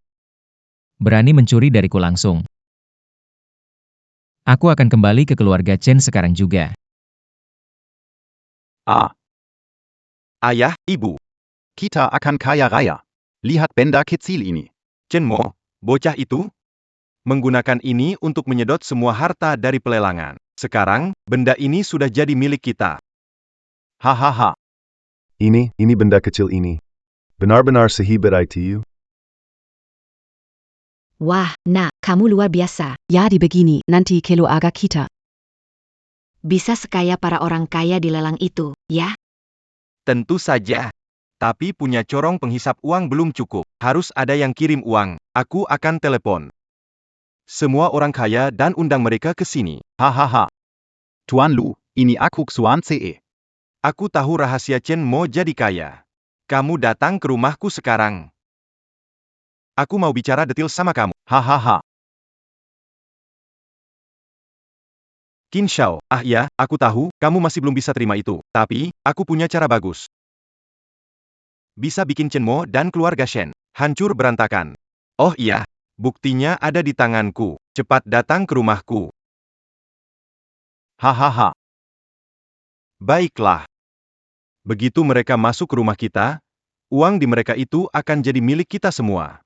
Berani mencuri dariku langsung. Aku akan kembali ke keluarga Chen sekarang juga. Ayah, ibu. Kita akan kaya raya. Lihat benda kecil ini. Chen Mo, bocah itu, menggunakan ini untuk menyedot semua harta dari pelelangan. Sekarang, benda ini sudah jadi milik kita. Hahaha. Ini benda kecil ini. Benar-benar sehebat itu. Wah, nak, kamu luar biasa. Jadi begini, nanti keluarga kita. Bisa sekaya para orang kaya di lelang itu, ya? Tentu saja. Tapi punya corong penghisap uang belum cukup. Harus ada yang kirim uang. Aku akan telepon semua orang kaya dan undang mereka ke sini. Hahaha. Tuan Lu, ini aku Xuanche. Aku tahu rahasia Chen Mo jadi kaya. Kamu datang ke rumahku sekarang. Aku mau bicara detail sama kamu. Hahaha. Qin Shao, ya, aku tahu, kamu masih belum bisa terima itu. Tapi, aku punya cara bagus. Bisa bikin Chen Mo dan keluarga Shen hancur berantakan. Oh iya, buktinya ada di tanganku. Cepat datang ke rumahku. Hahaha. Baiklah. Begitu mereka masuk ke rumah kita, uang di mereka itu akan jadi milik kita semua.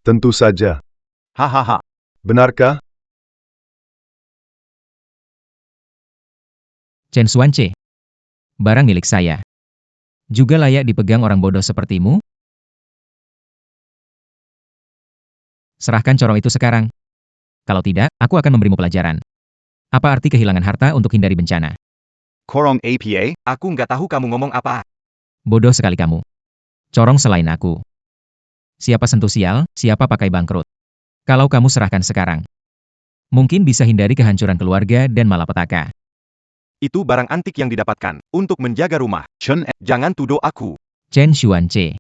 Tentu saja. Hahaha. Benarkah? Chen Xuanche. Barang milik saya. Juga layak dipegang orang bodoh sepertimu? Serahkan corong itu sekarang. Kalau tidak, aku akan memberimu pelajaran. Apa arti kehilangan harta untuk hindari bencana? Korong APA? Aku nggak tahu kamu ngomong apa. Bodoh sekali kamu. Corong selain aku. Siapa sentuh sial, siapa pakai bangkrut. Kalau kamu serahkan sekarang, mungkin bisa hindari kehancuran keluarga dan malapetaka. Itu barang antik yang didapatkan untuk menjaga rumah. Chen, Jangan tuduh aku. Chen Xuanche.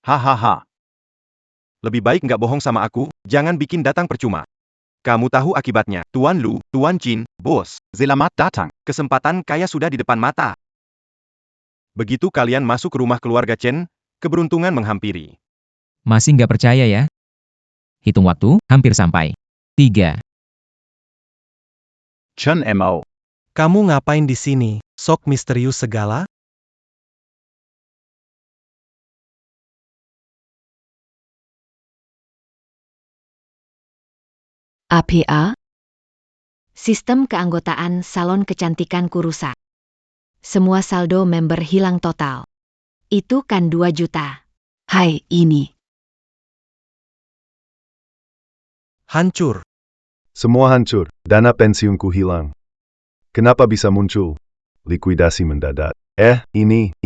hahaha. Lebih baik nggak bohong sama aku, jangan bikin datang percuma. Kamu tahu akibatnya, Tuan Lu, Tuan Qin, bos. Selamat datang. Kesempatan kaya sudah di depan mata. Begitu kalian masuk ke rumah keluarga Chen, keberuntungan menghampiri. Masih nggak percaya ya? Hitung waktu, hampir sampai. 3. Chen Mo. Kamu ngapain di sini? Sok misterius segala? APA? Sistem keanggotaan salon kecantikanku rusak. Semua saldo member hilang total. Itu kan 2 juta. Hai, ini. Hancur. Semua hancur, dana pensiunku hilang. Kenapa bisa muncul? Likuidasi mendadak. Ini.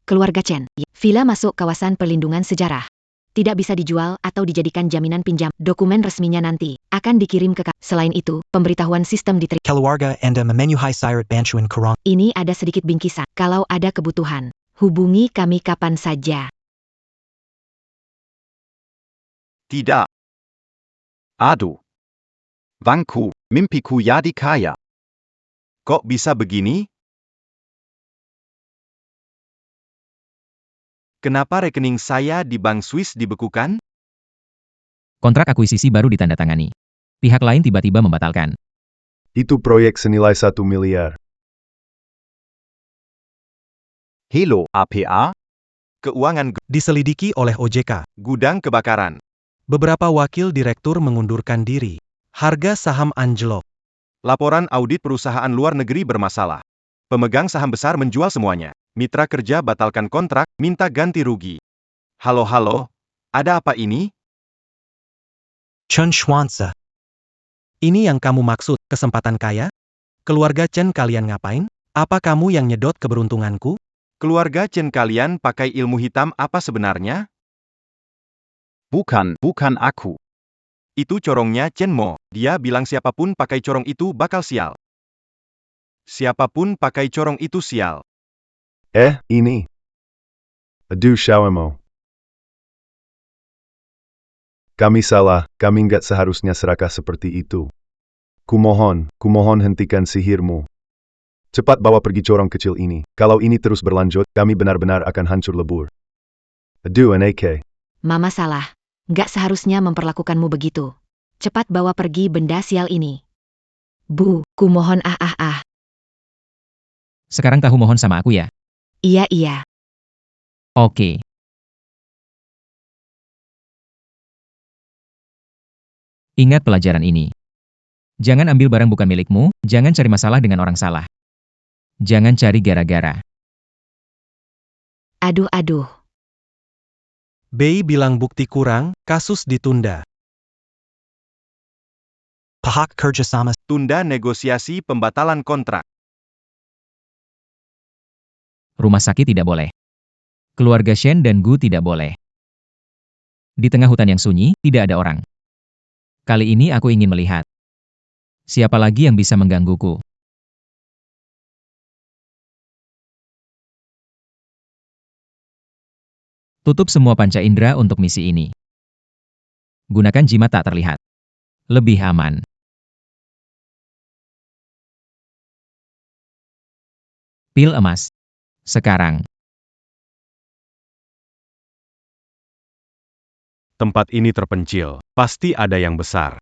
Keluarga Chen. Villa masuk kawasan perlindungan sejarah. Tidak bisa dijual atau dijadikan jaminan pinjam. Dokumen resminya nanti akan dikirim ke. Selain itu, pemberitahuan sistem diterima. Keluarga Anda memenuhi syarat bantuan kurang. Ini ada sedikit bingkisan. Kalau ada kebutuhan, hubungi kami kapan saja. Tidak. Aduh. Wangku, mimpiku jadi kaya. Kok bisa begini? Kenapa rekening saya di Bank Swiss dibekukan? Kontrak akuisisi baru ditandatangani. Pihak lain tiba-tiba membatalkan. Itu proyek senilai 1 miliar. Hello, APA? Keuangan Diselidiki oleh OJK. gudang kebakaran. Beberapa wakil direktur mengundurkan diri. Harga saham anjlok. Laporan audit perusahaan luar negeri bermasalah. Pemegang saham besar menjual semuanya. Mitra kerja batalkan kontrak, minta ganti rugi. Halo, ada apa ini? Chun Schwanza. Ini yang kamu maksud, kesempatan kaya? Keluarga Chen kalian ngapain? Apa kamu yang nyedot keberuntunganku? Keluarga Chen kalian pakai ilmu hitam apa sebenarnya? Bukan aku. Itu corongnya Chen Mo. Dia bilang siapapun pakai corong itu bakal sial. Siapapun pakai corong itu sial. Ini. Aduh Xiaomo. Kami salah, kami nggak seharusnya serakah seperti itu. Kumohon hentikan sihirmu. Cepat bawa pergi corong kecil ini. Kalau ini terus berlanjut, kami benar-benar akan hancur lebur. Aduh NAK. Mama salah. Nggak seharusnya memperlakukanmu begitu. Cepat bawa pergi benda sial ini. Bu, kumohon Sekarang tahu mohon sama aku ya? Iya. Oke. Ingat pelajaran ini. Jangan ambil barang bukan milikmu, jangan cari masalah dengan orang salah. Jangan cari gara-gara. Aduh. Bei bilang bukti kurang, kasus ditunda. Pihak kerjasama. Tunda negosiasi pembatalan kontrak. Rumah sakit tidak boleh. Keluarga Shen dan Gu tidak boleh. Di tengah hutan yang sunyi, tidak ada orang. Kali ini aku ingin melihat. Siapa lagi yang bisa menggangguku? Tutup semua panca indera untuk misi ini. Gunakan jimat tak terlihat. Lebih aman. Pil emas. Sekarang. Tempat ini terpencil. Pasti ada yang besar.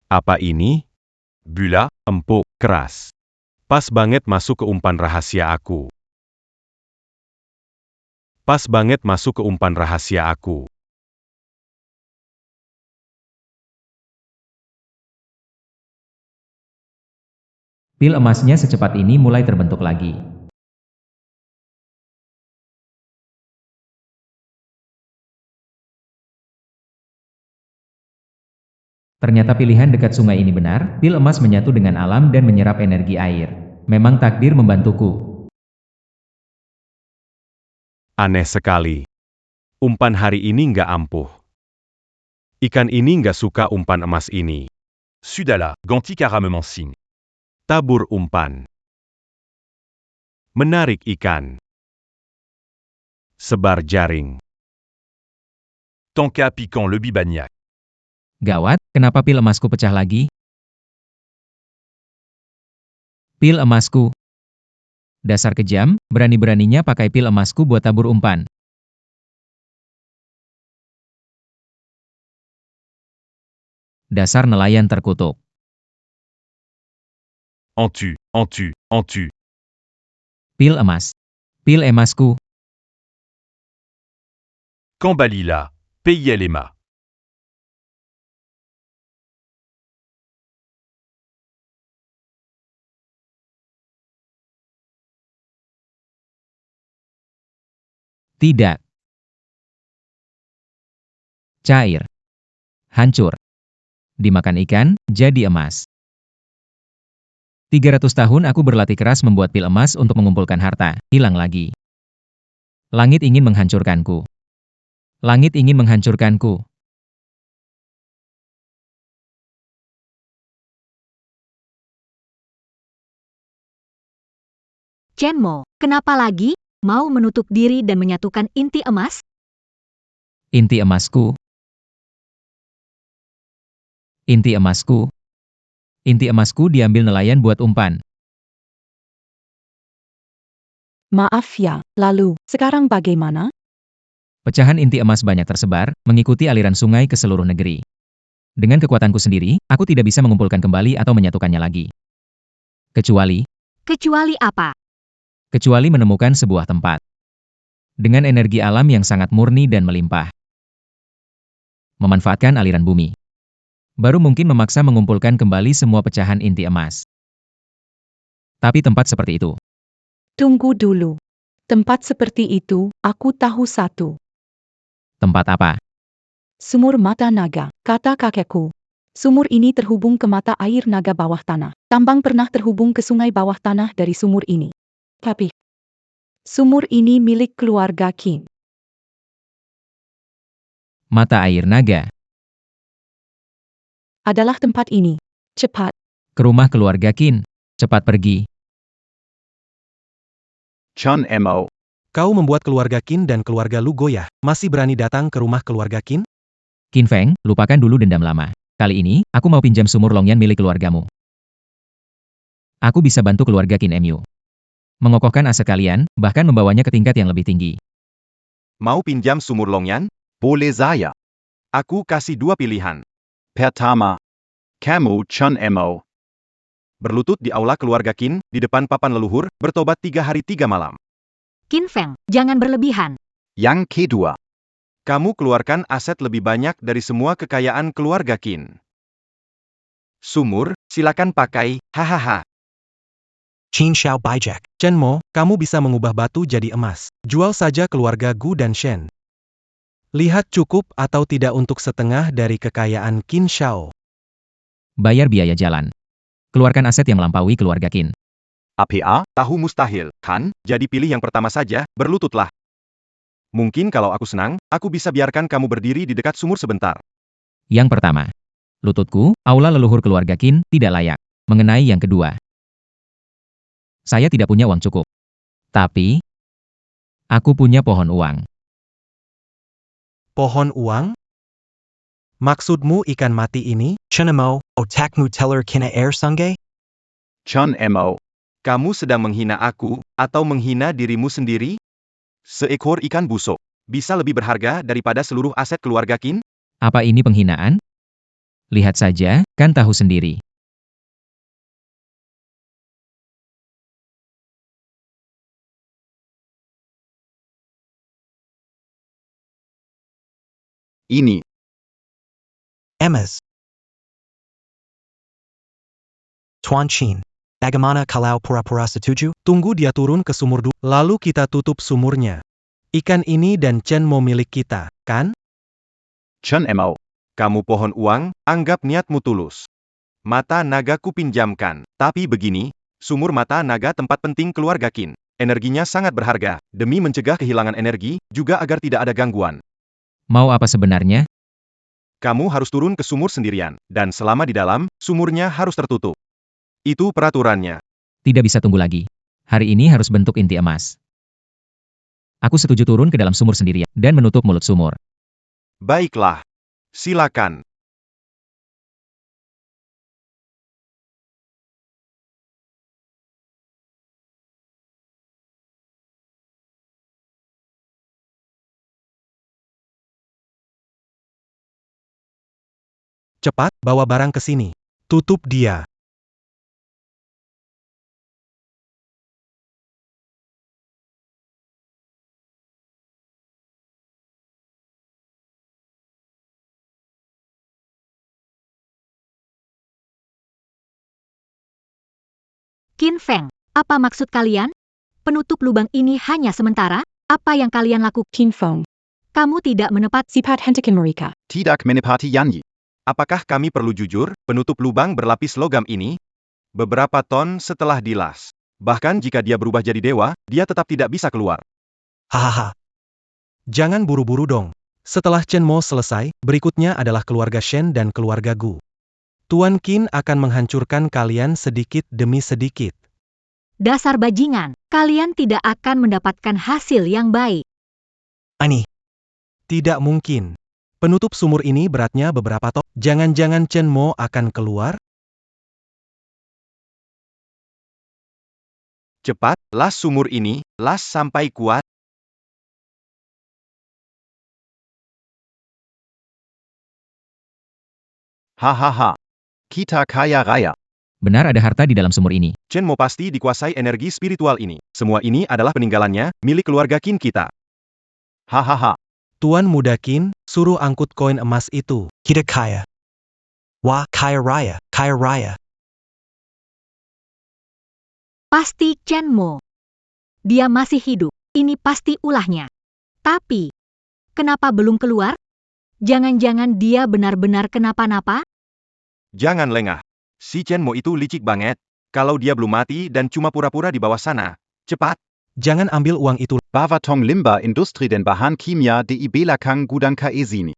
Apa ini? Bula, Empuk, keras. Pas banget masuk ke umpan rahasia aku. Pas banget masuk ke umpan rahasia aku. Pil emasnya secepat ini mulai terbentuk lagi. Ternyata pilihan dekat sungai ini benar, pil emas menyatu dengan alam dan menyerap energi air. Memang takdir membantuku. Aneh sekali. Umpan hari ini nggak ampuh. Ikan ini nggak suka umpan emas ini. Sudala, Ganti Karamemansing. Tabur umpan. Menarik ikan. Sebar jaring. Tanka piquant le bibagnac. Gawat, kenapa pil emasku pecah lagi? Pil emasku. Dasar kejam, berani-beraninya pakai pil emasku buat tabur umpan. Dasar nelayan terkutuk. En tu. Pil emas. Pil emasku. Kambalila, Peyelema. Tidak. Cair. Hancur. Dimakan ikan, jadi emas. 300 tahun aku berlatih keras membuat pil emas untuk mengumpulkan harta, hilang lagi. Langit ingin menghancurkanku. Langit ingin menghancurkanku. Chenmo, kenapa lagi? Mau menutup diri dan menyatukan inti emas? Inti emasku. Inti emasku. Inti emasku diambil nelayan buat umpan. Maaf ya, lalu, sekarang bagaimana? Pecahan inti emas banyak tersebar, mengikuti aliran sungai ke seluruh negeri. Dengan kekuatanku sendiri, aku tidak bisa mengumpulkan kembali atau menyatukannya lagi. Kecuali Kecuali apa? Kecuali menemukan sebuah tempat. Dengan energi alam yang sangat murni dan melimpah. Memanfaatkan aliran bumi. Baru mungkin memaksa mengumpulkan kembali semua pecahan inti emas. Tapi tempat seperti itu. Tunggu dulu. Tempat seperti itu, aku tahu satu. Tempat apa? Sumur mata naga, kata kakekku. Sumur ini terhubung ke mata air naga bawah tanah. Tambang pernah terhubung ke sungai bawah tanah dari sumur ini. Tapi, sumur ini milik keluarga Qin. Mata air naga. Adalah tempat ini. Cepat. Ke rumah keluarga Qin. Cepat pergi. Chun Mo. Kau membuat keluarga Qin dan keluarga Lu goyah. Masih berani datang ke rumah keluarga Qin? Qin Feng, lupakan dulu dendam lama. Kali ini, aku mau pinjam sumur Longyan milik keluargamu. Aku bisa bantu keluarga Qin Mu. Mengokohkan aset kalian, bahkan membawanya ke tingkat yang lebih tinggi. Mau pinjam sumur Longyan? Boleh saya. Aku kasih 2 pilihan. Pertama. Kamu Chun Mo. Berlutut di aula keluarga Qin, di depan papan leluhur, bertobat 3 hari 3 malam. Qin Feng, jangan berlebihan. Yang kedua. Kamu keluarkan aset lebih banyak dari semua kekayaan keluarga Qin. Sumur, silakan pakai, hahaha. Qin Xiao Bijak. Chenmo, kamu bisa mengubah batu jadi emas. Jual saja keluarga Gu dan Shen. Lihat cukup atau tidak untuk setengah dari kekayaan Qin Xiao. Bayar biaya jalan. Keluarkan aset yang melampaui keluarga Qin. APA. Tahu mustahil, kan? Jadi pilih yang pertama saja, berlututlah. Mungkin kalau aku senang, aku bisa biarkan kamu berdiri di dekat sumur sebentar. Yang pertama. Lututku, aula leluhur keluarga Qin, tidak layak. Mengenai yang kedua. Saya tidak punya uang cukup. Tapi, aku punya pohon uang. Pohon uang? Maksudmu ikan mati ini? Chun Mo, otakmu teller kina air sungge? Chun Mo. Kamu sedang menghina aku, atau menghina dirimu sendiri? Seekor ikan busuk, bisa lebih berharga daripada seluruh aset keluarga Qin? Apa ini penghinaan? Lihat saja, kan tahu sendiri. Ini. Emmas. Tuan Qin. Bagaimana kalau pura-pura setuju? Tunggu dia turun ke sumur dulu, lalu kita tutup sumurnya. Ikan ini dan Chenmo milik kita, kan? Chun Mo. Kamu pohon uang, anggap niatmu tulus. Mata naga ku pinjamkan, tapi begini, sumur mata naga tempat penting keluarga Qin. Energinya sangat berharga, demi mencegah kehilangan energi, juga agar tidak ada gangguan. Mau apa sebenarnya? Kamu harus turun ke sumur sendirian, dan selama di dalam, sumurnya harus tertutup. Itu peraturannya. Tidak bisa tunggu lagi. Hari ini harus bentuk inti emas. Aku setuju turun ke dalam sumur sendirian, dan menutup mulut sumur. Baiklah. Silakan. Cepat, bawa barang ke sini. Tutup dia. Qin Feng, apa maksud kalian? Penutup lubang ini hanya sementara? Apa yang kalian lakukan? Qin Feng, Kamu tidak menepati sifat hentikan mereka. Tidak menepati janji. Apakah kami perlu jujur, penutup lubang berlapis logam ini? Beberapa ton setelah dilas. Bahkan jika dia berubah jadi dewa, dia tetap tidak bisa keluar. Hahaha. Jangan buru-buru dong. Setelah Chen Mo selesai, berikutnya adalah keluarga Shen dan keluarga Gu. Tuan Qin akan menghancurkan kalian sedikit demi sedikit. dasar bajingan. Kalian tidak akan mendapatkan hasil yang baik. Aneh. Tidak mungkin. Penutup sumur ini beratnya beberapa ton. Jangan-jangan Chen Mo akan keluar? Cepat, las sumur ini, las sampai kuat. Hahaha. Kita kaya raya. Benar ada harta di dalam sumur ini. Chen Mo pasti dikuasai energi spiritual ini. Semua ini adalah peninggalannya, milik keluarga Qin kita. Hahaha. Tuan Muda Qin, suruh angkut koin emas itu. Kita kaya. Wah, kaya raya, kaya raya. Pasti Chen Mo. Dia masih hidup. Ini pasti ulahnya. Tapi, kenapa belum keluar? Jangan-jangan dia benar-benar kenapa-napa? Jangan lengah. Si Chen Mo itu licik banget. Kalau dia belum mati dan cuma pura-pura di bawah sana. Cepat. Jangan ambil uang itu. Bawa tong limba industri dan bahan kimia di belakang gudang sini.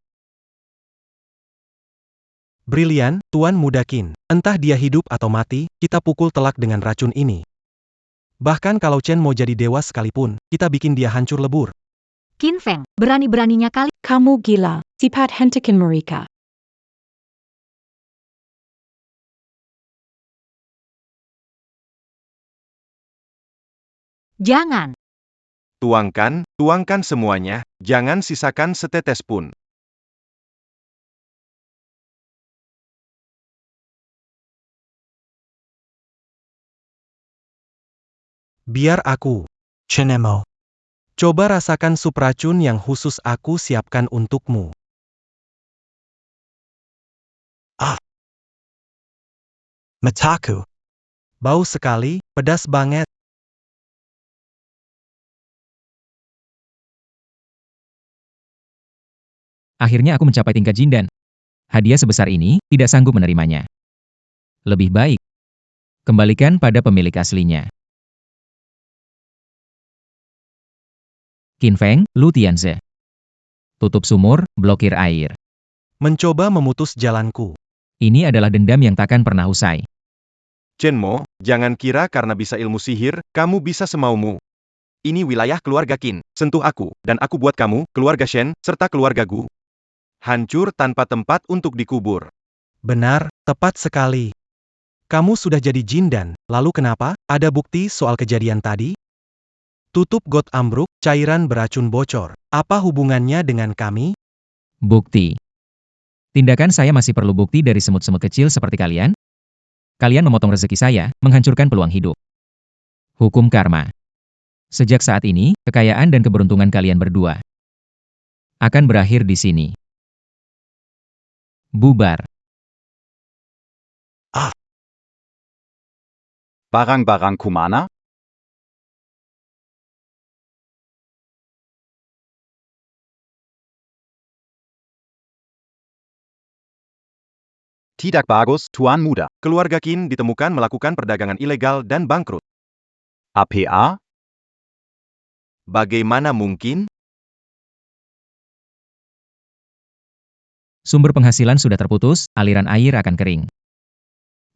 Brilian, Tuan Muda Qin. Entah dia hidup atau mati, kita pukul telak dengan racun ini. Bahkan kalau Chen Mo jadi dewa sekalipun, kita bikin dia hancur lebur. Qin Feng, berani-beraninya kali. Kamu gila, sifat hentikan mereka. Jangan. Tuangkan semuanya, jangan sisakan setetes pun. Biar aku. Chen Mo. Coba rasakan sup racun yang khusus aku siapkan untukmu. Mataku. Bau sekali, pedas banget. Akhirnya aku mencapai tingkat Jindan. Hadiah sebesar ini, tidak sanggup menerimanya. Lebih baik, kembalikan pada pemilik aslinya. Qin Feng, Lu Tianze. Tutup sumur, blokir air. Mencoba memutus jalanku. Ini adalah dendam yang takkan pernah usai. Chen Mo, jangan kira karena bisa ilmu sihir, kamu bisa semaumu. Ini wilayah keluarga Qin. Sentuh aku, dan aku buat kamu, keluarga Shen, serta keluarga Gu hancur tanpa tempat untuk dikubur. Benar, tepat sekali. Kamu sudah jadi Jindan, lalu kenapa? Ada bukti soal kejadian tadi? Tutup got ambruk, cairan beracun bocor. Apa hubungannya dengan kami? Bukti. Tindakan saya masih perlu bukti dari semut-semut kecil seperti kalian? Kalian memotong rezeki saya, menghancurkan peluang hidup. Hukum karma. Sejak saat ini, kekayaan dan keberuntungan kalian berdua akan berakhir di sini. Bubar. Barang-barang kumana? Tidak bagus, Tuan Muda. Keluarga Qin ditemukan melakukan perdagangan ilegal dan bangkrut. APA? Bagaimana mungkin? Sumber penghasilan sudah terputus, aliran air akan kering.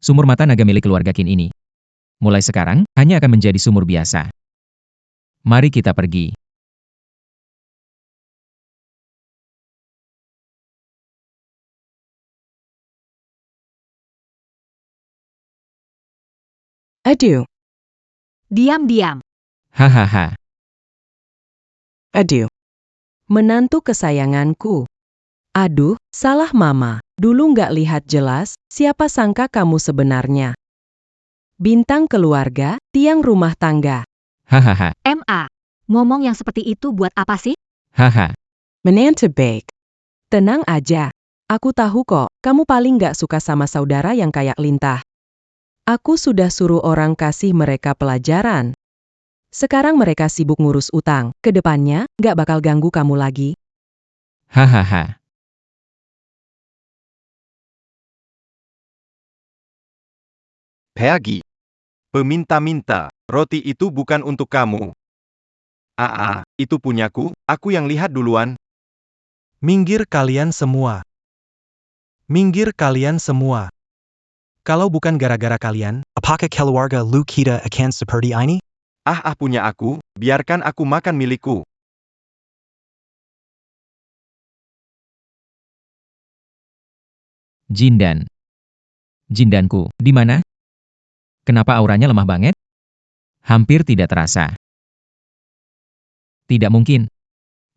Sumur mata naga milik keluarga Qin ini, mulai sekarang, hanya akan menjadi sumur biasa. Mari kita pergi. Aduh, Diam-diam. Hahaha. aduh. Menantu kesayanganku. Aduh, salah mama. Dulu nggak lihat jelas, siapa sangka kamu sebenarnya. Bintang keluarga, tiang rumah tangga. Hahaha, MA, ngomong yang seperti itu buat apa sih? haha. Menantu baik. Tenang aja. Aku tahu kok, kamu paling nggak suka sama saudara yang kayak Lintah. Aku sudah suruh orang kasih mereka pelajaran. Sekarang mereka sibuk ngurus utang. Kedepannya, nggak bakal ganggu kamu lagi. Hahaha. Pergi. Peminta-minta, roti itu bukan untuk kamu. Itu punyaku, aku yang lihat duluan. Minggir kalian semua. Minggir kalian semua. Kalau bukan gara-gara kalian, Apakah keluarga lu kita akan seperti ini? Punya aku, biarkan aku makan milikku. Jindan. Jindanku, di mana? Kenapa auranya lemah banget? Hampir tidak terasa. Tidak mungkin.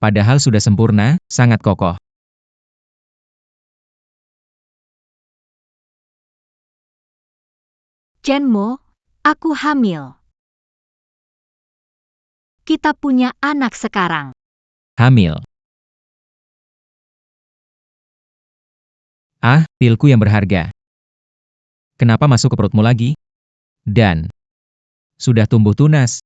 Padahal sudah sempurna, sangat kokoh. Chenmo, aku hamil. Kita punya anak sekarang. Hamil. Pilku yang berharga. Kenapa masuk ke perutmu lagi? Dan sudah tumbuh tunas.